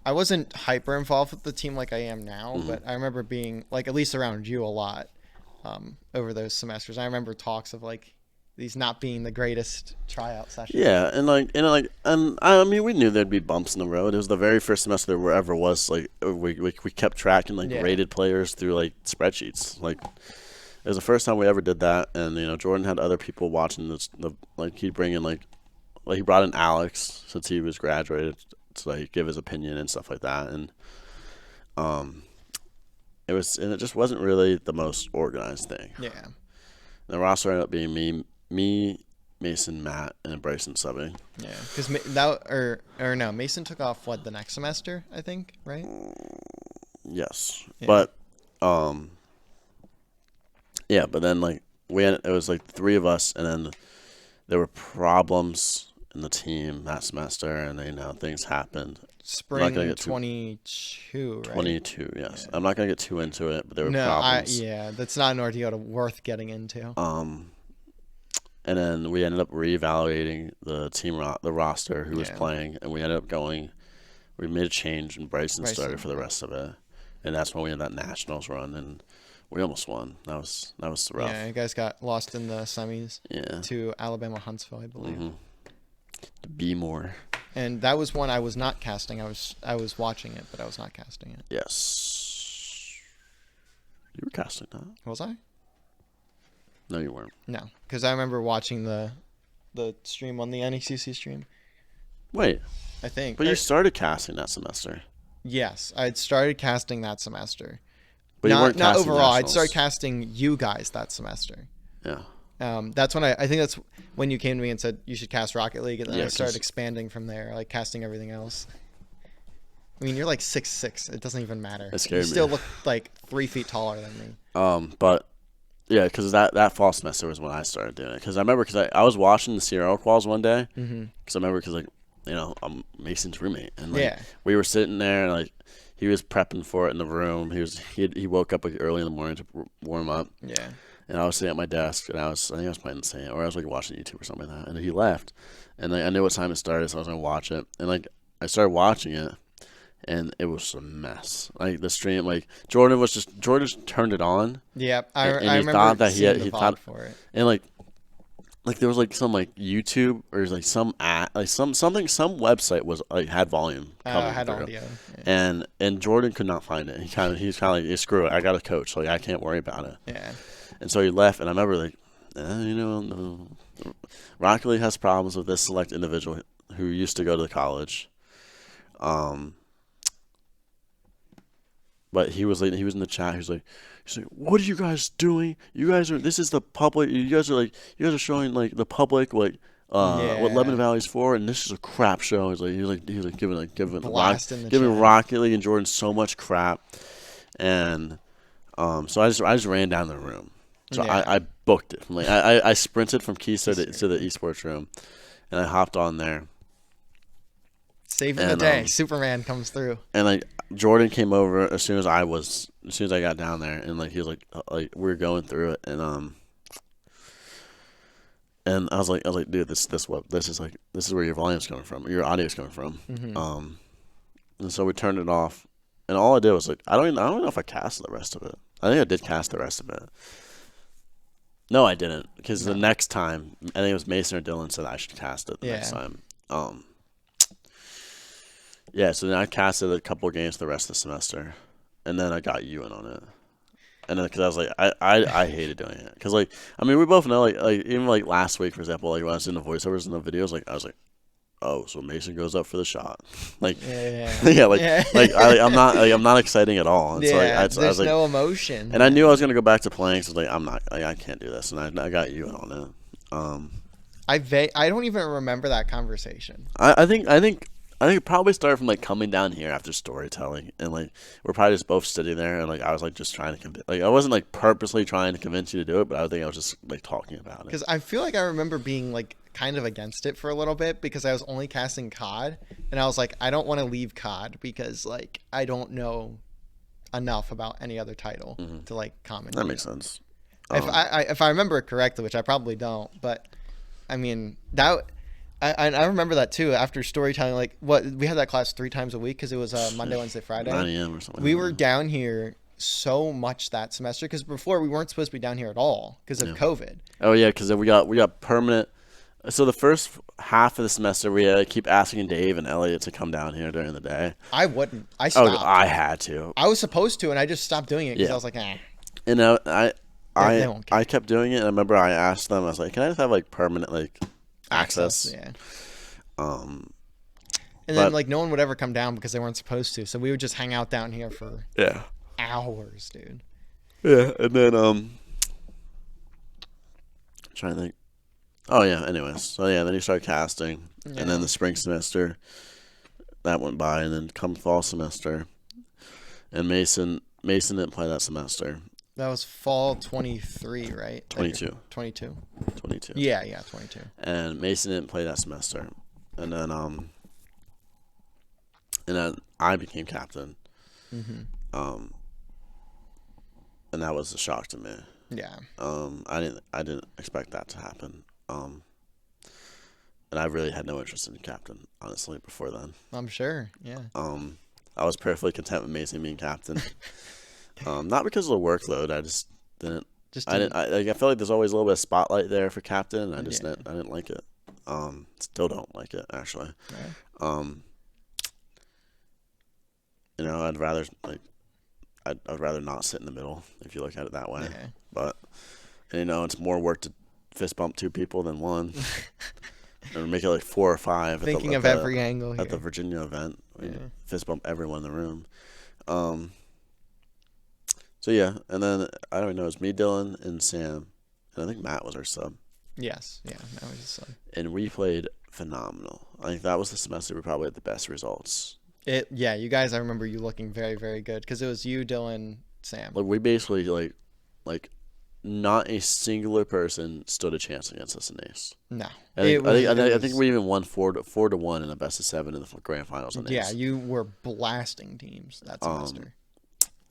A: I wasn't hyper involved with the team like I am now,
B: Mm-hmm.
A: but I remember being at least around you a lot over those semesters. I remember talks of these not being the greatest tryout sessions.
B: Yeah, and I mean we knew there'd be bumps in the road. It was the very first semester there ever was we kept tracking rated players through spreadsheets. It was the first time we ever did that, and Jordan had other people watching he'd bring in he brought in Alex since he was graduated to give his opinion and stuff like that, and it just wasn't really the most organized thing.
A: Yeah.
B: The roster ended up being me, Mason, Matt, and Bryson subbing.
A: Yeah, because no, Mason took off the next semester, I think, right?
B: Yes,
A: yeah.
B: But but then it was 3 of us, and then there were problems in the team that semester, and things happened.
A: Spring 22, right?
B: 22, yes.
A: Yeah.
B: I'm not gonna get too into it, but there were
A: No,
B: problems.
A: that's not an ordeal worth getting into.
B: And then we ended up reevaluating the roster who was playing, and we ended up going. We made a change, and Bryson started for the rest of it, and that's when we had that nationals run, and we almost won. That was rough.
A: Yeah, you guys got lost in the semis.
B: Yeah.
A: To Alabama Huntsville, I believe.
B: Mm-hmm. To be more.
A: And that was one I was not casting. I was watching it, but I was not casting it.
B: Yes. You were casting that.
A: Was I?
B: No, you weren't.
A: No, because I remember watching the stream on the NECC stream.
B: Wait.
A: I think.
B: But you started casting that semester.
A: Yes, I had started casting that semester.
B: But you weren't casting
A: not overall.
B: nationals.
A: I'd started casting you guys that semester.
B: Yeah.
A: That's when I think that's when you came to me and said you should cast Rocket League, and then I started
B: 'cause
A: expanding from there, like casting everything else. I mean, you're like 6'6". It doesn't even matter.
B: It scared
A: you still
B: me.
A: look like 3 feet taller than me.
B: But yeah, because that fall semester was when I started doing it. Because I remember, I was watching the CRL quals one day. Because I remember, I'm Mason's roommate, and we were sitting there, and like he was prepping for it in the room. He woke up like early in the morning to warm up.
A: Yeah.
B: And I was sitting at my desk, and I think I was playing the same, or I was like watching YouTube or something like that. And he left, and I knew what time it started, so I was gonna watch it. And like I started watching it, and it was a mess. Like the stream, like Jordan just turned it on.
A: Yeah,
B: I
A: remember
B: thought that
A: seeing the
B: he
A: VOD
B: thought
A: for it.
B: And like there was like some like YouTube or like some ad, like some website was like had volume coming
A: had
B: through.
A: audio. Yeah.
B: And Jordan could not find it. He's kind of like, hey, screw it, I got a coach, like I can't worry about it.
A: Yeah.
B: And so he left, and I remember like, Rocket League has problems with this select individual who used to go to the college. But he was in the chat. He's like, what are you guys doing? This is the public. You guys are showing like the public what Lebanon Valley's for, and this is a crap show. He's like giving Rocket League and Jordan so much crap, and so I just ran down the room. So I booked it. Like I sprinted from Keystone to the esports room, and I hopped on there.
A: Saving the day. Superman comes through.
B: And like Jordan came over as soon as I got down there, and like he was like we were going through it, and I was like, dude, this is where your volume's coming from, your audio's coming from. And so we turned it off, and all I did was like, I don't know if I cast the rest of it. I think I did cast the rest of it. No, I didn't, because the next time, I think it was Mason or Dylan said I should cast it the next time. Yeah, so then I casted a couple of games the rest of the semester, and then I got you in on it. And then because I was like, I hated doing it, because like I mean we both know like even like last week for example, like when I was in the voiceovers and the videos, like I was like, oh, so Mason goes up for the shot, like I'm not exciting at all. And so I was like,
A: no emotion,
B: and I knew I was gonna go back to playing, so I was like, I'm not, I can't do this, and I got you in on it.
A: I don't even remember that conversation.
B: I think it probably started from like coming down here after storytelling, and like we're probably just both sitting there, and like I was like just trying to convince, like I wasn't like purposely trying to convince you to do it, but I think I was just like talking about it.
A: Because I feel like I remember being like kind of against it for a little bit, because I was only casting COD, and I was like, I don't want to leave COD because like I don't know enough about any other title to like comment.
B: That makes sense.
A: If I remember it correctly, which I probably don't, but I mean that. I remember that too. After storytelling, like we had that class 3 times a week because it was Monday, Wednesday, Friday.
B: 9 a.m. or something.
A: We were down here so much that semester because before we weren't supposed to be down here at all because of COVID.
B: Oh yeah, because we got permanent. So the first half of the semester we had to keep asking Dave and Elliot to come down here during the day.
A: I wouldn't. I stopped.
B: Oh, I had to.
A: I was supposed to, and I just stopped doing it because I was like,
B: And I kept doing it, and I remember I asked them. I was like, can I just have like permanent like access?
A: Yeah. And then like no one would ever come down because they weren't supposed to, so we would just hang out down here for hours, dude.
B: Yeah, and then I'm trying to think. Oh yeah. Anyways, so yeah, then you start casting, and then the spring semester that went by, and then come fall semester, and Mason didn't play that semester,
A: That was fall 23, right?
B: 22.
A: 22.
B: 22.
A: Yeah, 22.
B: And Mason didn't play that semester. And then I became captain.
A: Mm-hmm.
B: And that was a shock to me.
A: Yeah.
B: I didn't expect that to happen. And I really had no interest in captain, honestly, before then.
A: I'm sure. Yeah.
B: I was perfectly content with Mason being captain. Not because of the workload. I just didn't. I feel like there's always a little bit of spotlight there for captain, and I didn't like it. Still don't like it, actually.
A: Right.
B: I'd rather not sit in the middle if you look at it that way.
A: Yeah.
B: But it's more work to fist bump 2 people than 1. Or make it like 4 or 5.
A: Thinking of every angle here.
B: At the Virginia event, we fist bump everyone in the room. So yeah, and then I don't know. It was me, Dylan, and Sam, and I think Matt was our sub.
A: Yes, yeah, Matt was his sub.
B: And we played phenomenal. I think that was the semester we probably had the best results.
A: You guys. I remember you looking very, very good because it was you, Dylan, Sam.
B: Like we basically like not a singular person stood a chance against us in NACE.
A: No,
B: I think we even won 4-1 in a best of 7 in the grand finals in NACE.
A: Yeah, you were blasting teams that semester.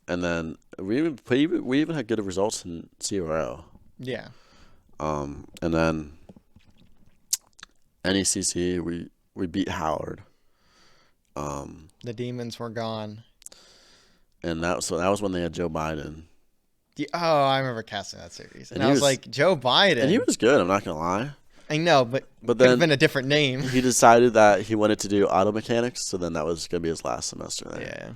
B: And then we even had good results in CRL.
A: Yeah.
B: And then NECC we beat Howard.
A: The demons were gone.
B: And that was when they had Joe Biden.
A: I remember casting that series, and I was like, Joe Biden,
B: and he was good. I'm not gonna lie.
A: I know, but
B: then
A: could have been a different name.
B: He decided that he wanted to do auto mechanics, so then that was gonna be his last semester there.
A: Yeah.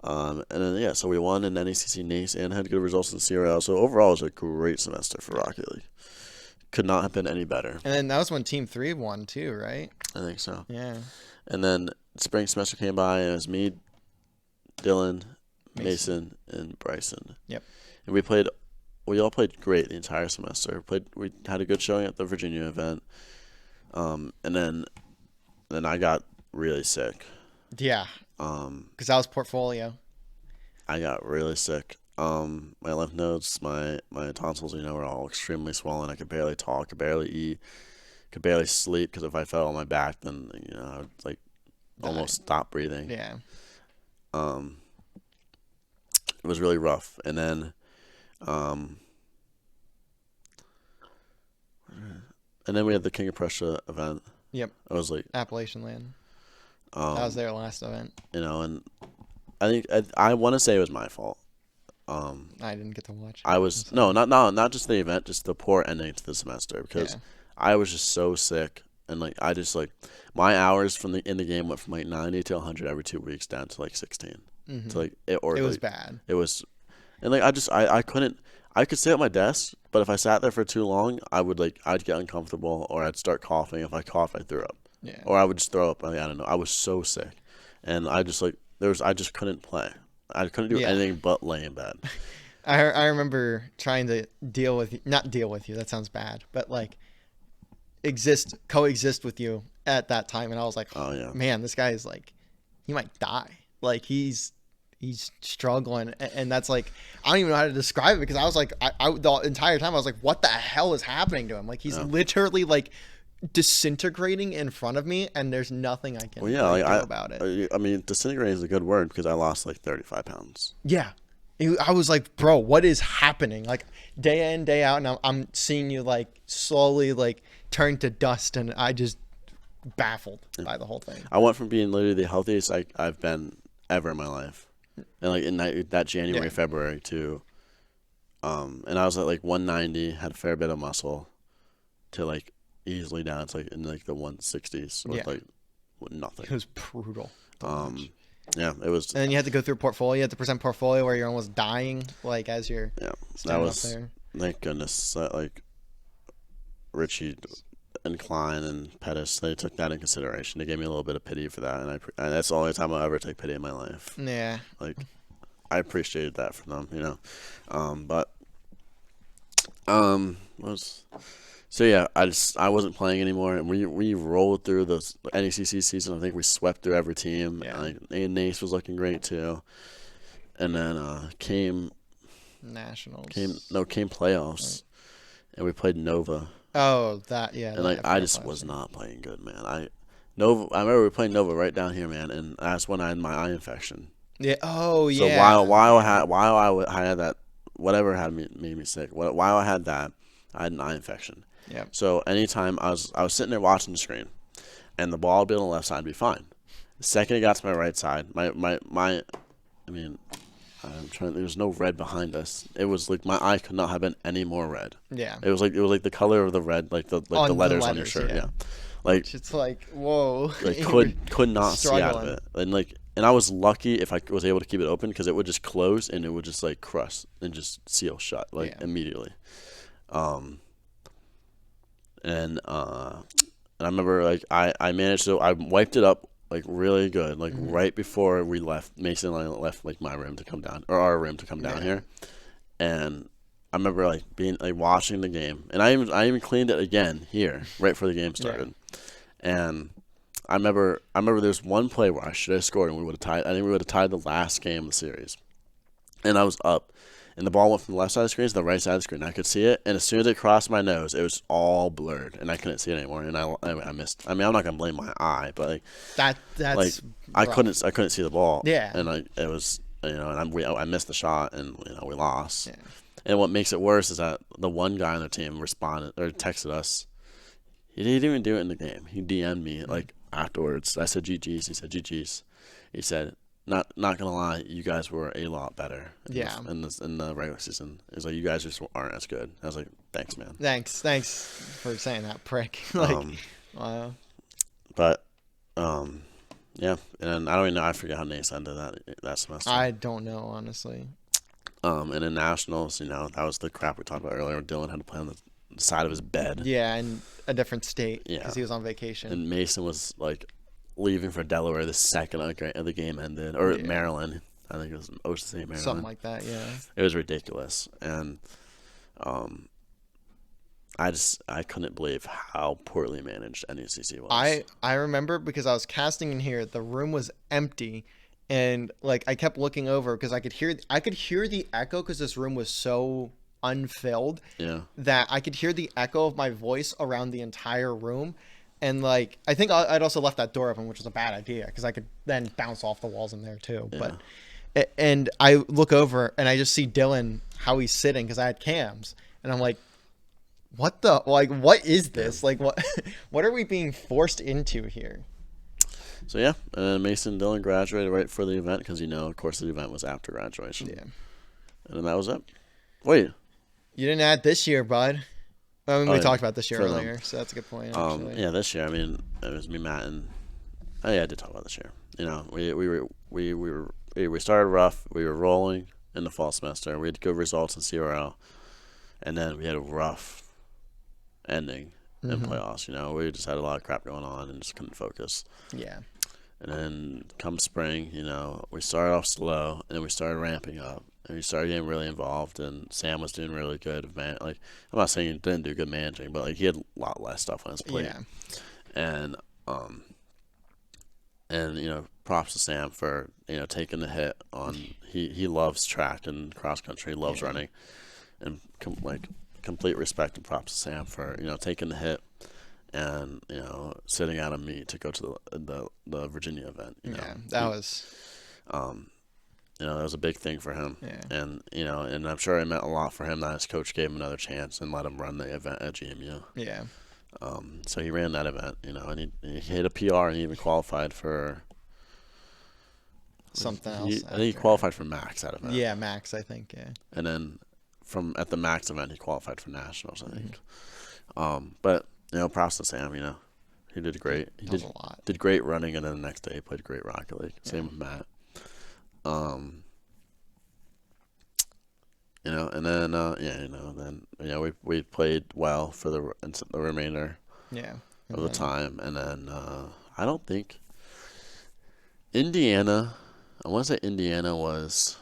B: And then so we won in NECC NACE and had good results in CRL. So overall, it was a great semester for Rocket League. Could not have been any better.
A: And then that was when Team 3 won too, right?
B: I think so.
A: Yeah.
B: And then spring semester came by, and it was me, Dylan, Mason, and Bryson.
A: Yep.
B: And we all played great the entire semester. We had a good showing at the Virginia event. And then I got really sick.
A: Yeah. Because that was portfolio.
B: I got really sick. My lymph nodes, my tonsils, were all extremely swollen. I could barely talk, could barely eat, could barely sleep because if I fell on my back, then I would almost stop breathing.
A: Yeah.
B: It was really rough, and then, we had the King of Prussia event.
A: Yep.
B: I was like
A: Appalachian Land. That was their last event.
B: And I think I want to say it was my fault.
A: I didn't get to watch.
B: I was not just the event, just the poor ending to the semester because I was just so sick and my hours in the game went from 90 to 100 every 2 weeks down to 16.
A: Mm-hmm.
B: To
A: it was bad.
B: It was, and I couldn't. I could sit at my desk, but if I sat there for too long, I'd get uncomfortable or I'd start coughing. If I coughed, I threw up.
A: Yeah.
B: Or I would just throw up. I don't know. I was so sick, and I just couldn't play. I couldn't do anything but lay in bed.
A: I remember trying to not deal with you. That sounds bad, but coexist with you at that time, and I was like,
B: oh yeah,
A: man, this guy is he might die. He's struggling, and that's I don't even know how to describe it because I was the entire time I was like, what the hell is happening to him? He's literally disintegrating in front of me, and there's nothing I can do about it.
B: I mean, disintegrating is a good word because I lost 35 pounds.
A: Yeah, I was like, bro, what is happening? Day in, day out, and I'm seeing you slowly turn to dust, and I just baffled by the whole thing.
B: I went from being literally the healthiest I've been ever in my life. And in that January, February to, and I was at 190, had a fair bit of muscle, to easily down to in the 160s with nothing.
A: It was brutal.
B: Yeah, it was.
A: And then you had to go through portfolio. You had to present portfolio where you're almost dying, as you're standing up there.
B: Thank goodness that Richie and Klein and Pettis, they took that in consideration. They gave me a little bit of pity for that, and that's the only time I'll ever take pity in my life.
A: Yeah.
B: I appreciated that from them, So yeah, I wasn't playing anymore, and we rolled through the NECC season. I think we swept through every team. Yeah. And NACE was looking great too, and then came
A: Nationals.
B: Came playoffs, and we played Nova.
A: Oh, that yeah.
B: And like I just was not playing good, man. I remember we were playing Nova right down here, man, and that's when I had my eye infection.
A: Yeah. Oh,
B: So
A: yeah.
B: while I had that, whatever made me sick. While I had that, I had an eye infection.
A: Yeah.
B: So anytime I was sitting there watching the screen, and the ball would be on the left side, would be fine. The second it got to my right side, I mean, I'm trying. There was no red behind us. It was like my eye could not have been any more red.
A: Yeah.
B: It was like the color of the red, like the letters on your shirt. Yeah. Like
A: it's like whoa.
B: Like could not see out of it, and I was lucky if I was able to keep it open because it would just close and it would just like crush and just seal shut immediately. And I remember like I managed to I wiped it up like really good like right before we left. Mason and I left like my room to come down or our room to come down here, and I remember like being like watching the game, and I even cleaned it again here right before the game started, and I remember there's one play where I should have scored and we would have tied. I think we would have tied the last game of the series, and I was up, and the ball went from the left side of the screen to the right side of the screen. I could see it, and as soon as it crossed my nose, it was all blurred, and I couldn't see it anymore. And I missed. I mean, I'm not gonna blame my eye, but like
A: that's
B: like I couldn't see the ball.
A: Yeah,
B: and it was and I missed the shot, and we lost.
A: Yeah.
B: And what makes it worse is that the one guy on the team responded or texted us. He didn't even do it in the game. He DM'd me like afterwards. I said GG's. He said GG's. He said, not gonna lie, you guys were a lot better. In the regular season, it's like you guys just aren't as good. I was like, thanks, man.
A: Thanks for saying that, prick. Like, wow.
B: But yeah, and I don't even know. I forget how NACE ended that semester.
A: I don't know, honestly.
B: And in nationals, that was the crap we talked about earlier. Dylan had to play on the side of his bed.
A: Yeah, in a different state.
B: Yeah,
A: because he was on vacation.
B: And Mason was like leaving for Delaware the second of the game ended, or Maryland. I think it was Ocean City, Maryland.
A: Something like that. Yeah.
B: It was ridiculous, and I couldn't believe how poorly managed NECC was.
A: I remember because I was casting in here, the room was empty. And like I kept looking over because I could hear the echo because this room was so unfilled that I could hear the echo of my voice around the entire room. And like I think I'd also left that door open, which was a bad idea because I could then bounce off the walls in there too.
B: Yeah.
A: But and I look over and I just see Dylan how he's sitting because I had cams, and I'm like, what is this? Like what are we being forced into here?
B: So yeah, and Mason and Dylan graduated right for the event because of course the event was after graduation.
A: Yeah,
B: and then that was it. Wait,
A: you didn't add this year, bud. I mean, we talked about this year
B: for
A: earlier, so that's a good point. Actually.
B: Yeah, this year. I mean, it was me, Matt, and I did talk about this year. We started rough. We were rolling in the fall semester. We had good results in CRL, and then we had a rough ending in playoffs. We just had a lot of crap going on and just couldn't focus.
A: Yeah. And
B: then come spring, we started off slow and we started ramping up and we started getting really involved. And Sam was doing really good. Like, I'm not saying he didn't do good managing, but like he had a lot less stuff on his plate. Yeah. And props to Sam for taking the hit on. He loves track and cross country. He loves running, and complete respect and props to Sam for taking the hit. And sitting out of meet to go to the Virginia event.
A: That was
B: that was a big thing for him.
A: Yeah.
B: And and I'm sure it meant a lot for him that his coach gave him another chance and let him run the event at GMU.
A: Yeah.
B: So he ran that event, and he hit a PR and he even qualified for
A: something else.
B: I think he qualified for Max that event.
A: Yeah, Max, I think. Yeah.
B: And then at the Max event, he qualified for nationals, I think. But. Props to Sam, he did great. He did great running, and then the next day he played great Rocket League. Same with Matt. And then we played well for the remainder of the time, and then I don't think Indiana. I want to say Indiana was.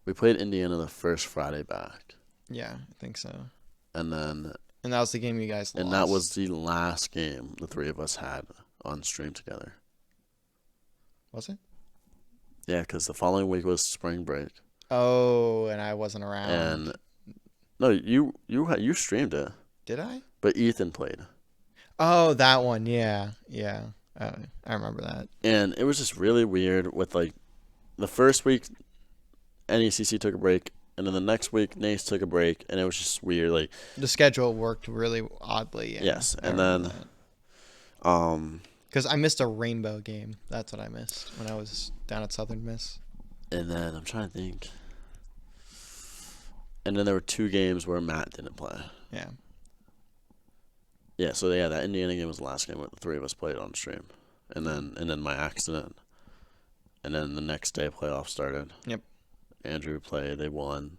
B: We played Indiana the first Friday back.
A: Yeah, I think so.
B: And then.
A: And that was the game you guys lost.
B: And that was the last game the three of us had on stream together.
A: Was it?
B: Yeah, because the following week was spring break.
A: Oh, and I wasn't around.
B: And no, you streamed it,
A: Did I?
B: but Ethan played.
A: Oh, that one. Yeah. I remember that.
B: And it was just really weird with like the first week NECC took a break, and then the next week NACE took a break, and it was just weird. Like
A: The schedule worked really oddly. Yeah,
B: yes,
A: I
B: and
A: remember
B: then
A: because I missed a rainbow game. That's what I missed when I was down at Southern Miss.
B: and then I'm trying to think. And then there were 2 games where Matt didn't play.
A: Yeah.
B: Yeah, so yeah, that Indiana game was the last game where the 3 of us played on stream. And then my accident. And then the next day playoffs started.
A: Yep.
B: Andrew played, they won.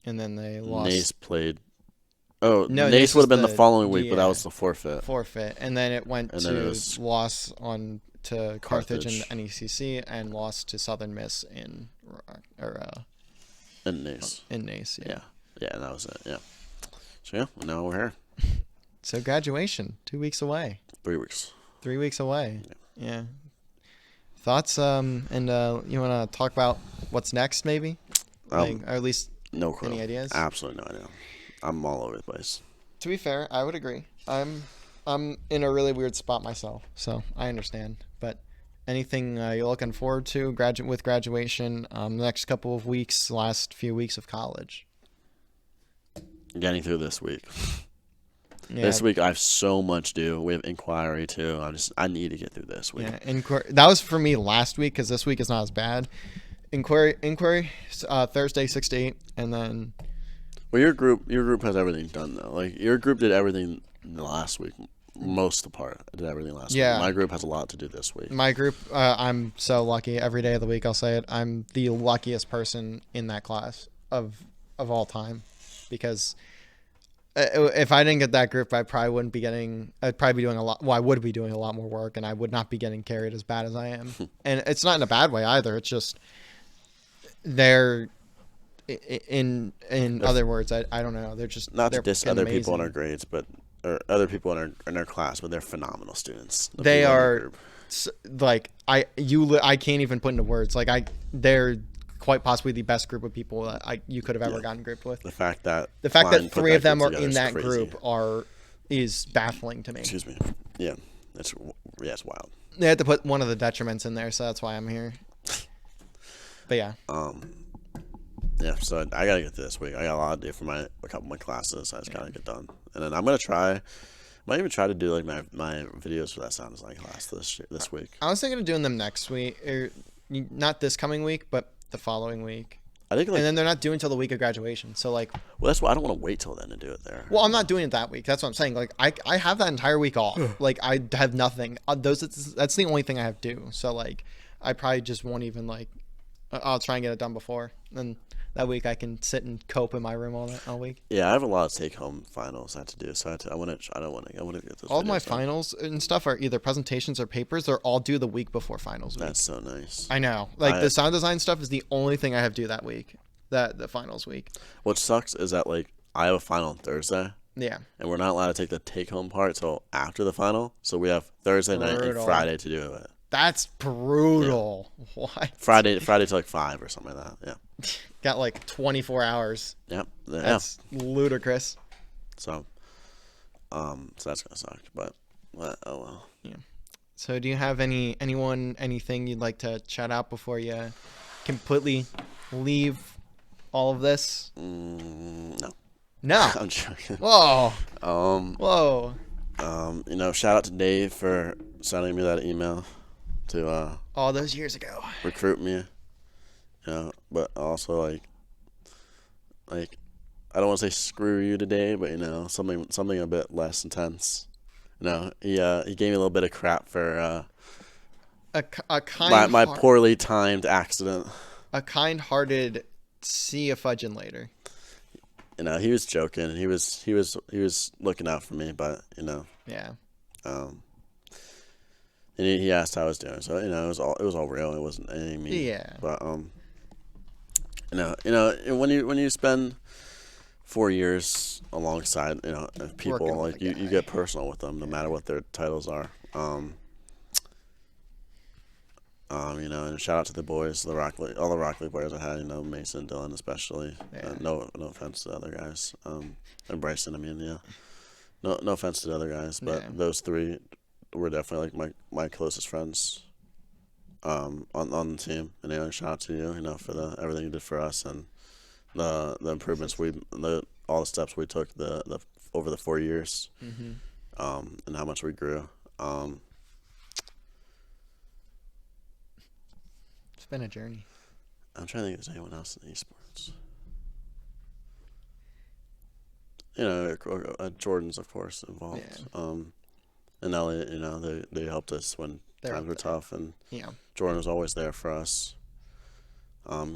A: And then they lost.
B: NACE played. Oh,
A: No,
B: NACE would have been the
A: the-
B: following week, but that
A: yeah.
B: was the forfeit.
A: And then it went
B: And then it
A: to
B: was
A: loss on to Carthage
B: Carthage.
A: and NECC, and lost to Southern Miss in
B: And NACE.
A: in NACE.
B: Yeah. Yeah, and that was it. Yeah. So yeah, now we're here.
A: So graduation, 2 weeks away.
B: 3 weeks.
A: 3 weeks away. Yeah. Thoughts? And you want to talk about what's next, maybe? Or at least
B: No clue.
A: any ideas?
B: Absolutely no idea. I'm all over the place.
A: To be fair, I would agree. I'm in a really weird spot myself, so I understand. But anything you're looking forward to with graduation, the next couple of weeks, last few weeks of college?
B: Getting through this week.
A: Yeah.
B: This week I have so much due. We have inquiry too. I need to get through this week.
A: Yeah, that was for me last week because this week is not as bad. Inquiry, Thursday 6 to 8, and then.
B: Well, your group has everything done though. Like your group did everything last week, most of the part. I did everything last week. My group has a lot to do this week.
A: My group, I'm so lucky. Every day of the week, I'll say it. I'm the luckiest person in that class of all time, because if I didn't get that group, I probably wouldn't be getting. I'd probably be doing a lot. Well, I would be doing a lot more work, and I would not be getting carried as bad as I am. And it's not in a bad way either. It's just they're in other words. I don't know. They're just
B: not
A: they're
B: to diss other people in our grades, but or other people in our class, but they're phenomenal students.
A: They are like I can't even put into words. Like they're quite possibly the best group of people that you could have ever gotten grouped with.
B: The fact that
A: 3 of them are in that
B: crazy.
A: group is baffling to me.
B: Excuse me. Yeah, it's wild.
A: They had to put one of the detriments in there, so that's why I'm here. But yeah.
B: Yeah, so I gotta get through this week. I got a lot to do for a couple of my classes. I just gotta get done, and then I'm gonna try. Might even try to do like my videos for that sound design class this week.
A: I was thinking of doing them next week, or not this coming week, but the following week.
B: I think,
A: and then they're not due until the week of graduation. So well,
B: that's why I don't want to wait till then to do it there.
A: Well, I'm not doing it that week. That's what I'm saying. Like I have that entire week off. Like I have nothing. That's the only thing I have due. So like I probably just won't even I'll try and get it done before. Then that week I can sit and cope in my room all week.
B: Yeah, I have a lot of take-home finals I have to do. So I want to get those.
A: All of my finals and stuff are either presentations or papers. They're all due the week before finals week.
B: That's so nice.
A: I know. The sound design stuff is the only thing I have due that week. The finals week.
B: What sucks is that I have a final on Thursday.
A: Yeah.
B: And we're not allowed to take the take-home part till after the final. So we have Thursday night and Friday to do it.
A: That's brutal. Yeah. What?
B: Friday till 5 or something like that. Yeah.
A: Got 24 hours.
B: Yep.
A: That's ludicrous.
B: So that's gonna suck, but oh well.
A: Yeah. So do you have anything you'd like to shout out before you completely leave all of this?
B: No.
A: No.
B: I'm joking.
A: Whoa.
B: Whoa. Shout out to Dave for sending me that email to
A: all those years ago
B: recruit me. But also I don't want to say screw you today, but something a bit less intense. He gave me a little bit of crap for my poorly timed accident.
A: A kind-hearted see you fudging later.
B: He was joking. He was looking out for me, but
A: Yeah.
B: And he asked how I was doing, so it was all real. It wasn't anything mean.
A: Yeah.
B: But when you spend 4 years alongside people, you get personal with them, no matter what their titles are. And shout out to the boys, all the Rock League players I had, Mason, Dylan especially.
A: Yeah.
B: No offense to the other guys. And Bryson, yeah. No offense to the other guys, but those three were definitely like my closest friends on the team. And shout out to you, for everything you did for us and the improvements all the steps we took the over the 4 years, and how much we grew.
A: It's been a journey.
B: I'm trying to think if there's anyone else in esports. Jordan's of course involved.
A: Yeah.
B: And Elliot, they helped us when times were tough, and Jordan was always there for us.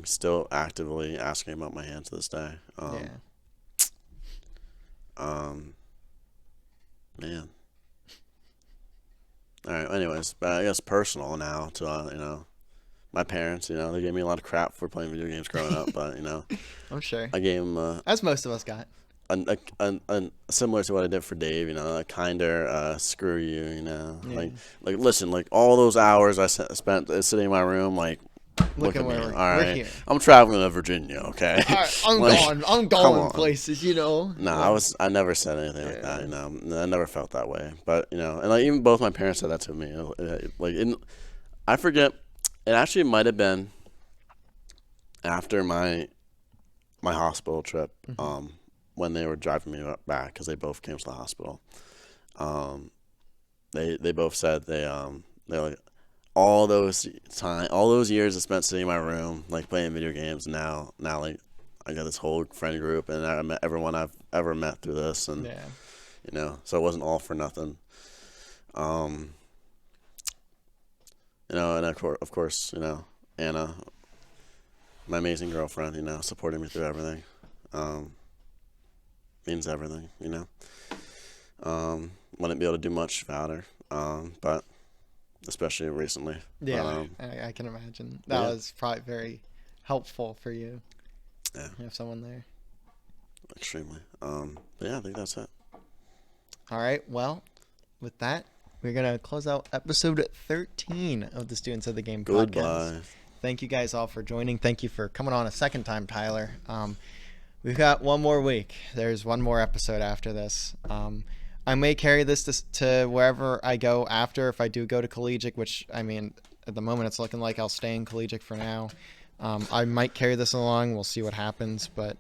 B: Still actively asking about my hand to this day. Man. All right. Anyways, but I guess personal now to my parents. They gave me a lot of crap for playing video games growing up, but
A: I'm sure.
B: I gave them
A: as most of us got.
B: Similar to what I did for Dave, a kinder screw you, like listen, like all those hours I spent sitting in my room, like look at me, all right, here. I'm traveling to Virginia, okay?
A: All right, I'm going places,
B: No, I never said anything like that, I never felt that way, but and like even both my parents said that to me, I forget, it actually might have been after my hospital trip, when they were driving me back, because they both came to the hospital. They both said they're like all those years I spent sitting in my room like playing video games. Now like I got this whole friend group, and I met everyone I've ever met through this, and so it wasn't all for nothing. And of course, Anna, my amazing girlfriend, supporting me through everything. Means everything, wouldn't be able to do much without her, but especially recently.
A: Yeah, I can imagine. That was probably very helpful for you. Yeah. You have someone there.
B: Extremely. But yeah, I think that's it.
A: All right, well, with that, we're going to close out episode 13 of the Students of the Game podcast.
B: Goodbye.
A: Thank you guys all for joining. Thank you for coming on a second time, Tyler. We've got one more week. There's one more episode after this. I may carry this to wherever I go after, if I do go to collegiate, which, at the moment it's looking like I'll stay in collegiate for now. I might carry this along. We'll see what happens. But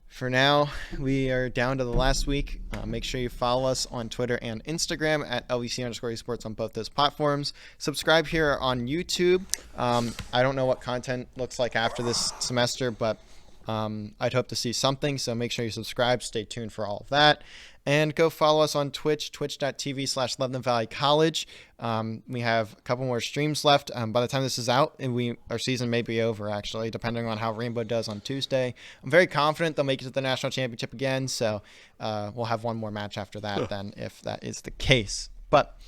A: for now, we are down to the last week. Make sure you follow us on Twitter and Instagram at LVC_esports on both those platforms. Subscribe here on YouTube. I don't know what content looks like after this semester, but I'd hope to see something, so make sure you subscribe. Stay tuned for all of that. And go follow us on Twitch, twitch.tv/Lebanon Valley College. We have a couple more streams left. By the time this is out, our season may be over, actually, depending on how Rainbow does on Tuesday. I'm very confident they'll make it to the national championship again, so we'll have one more match after that then, if that is the case. But,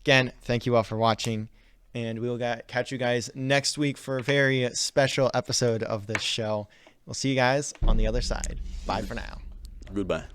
A: again, thank you all for watching, and we will catch you guys next week for a very special episode of this show. We'll see you guys on the other side. Bye for now.
B: Goodbye.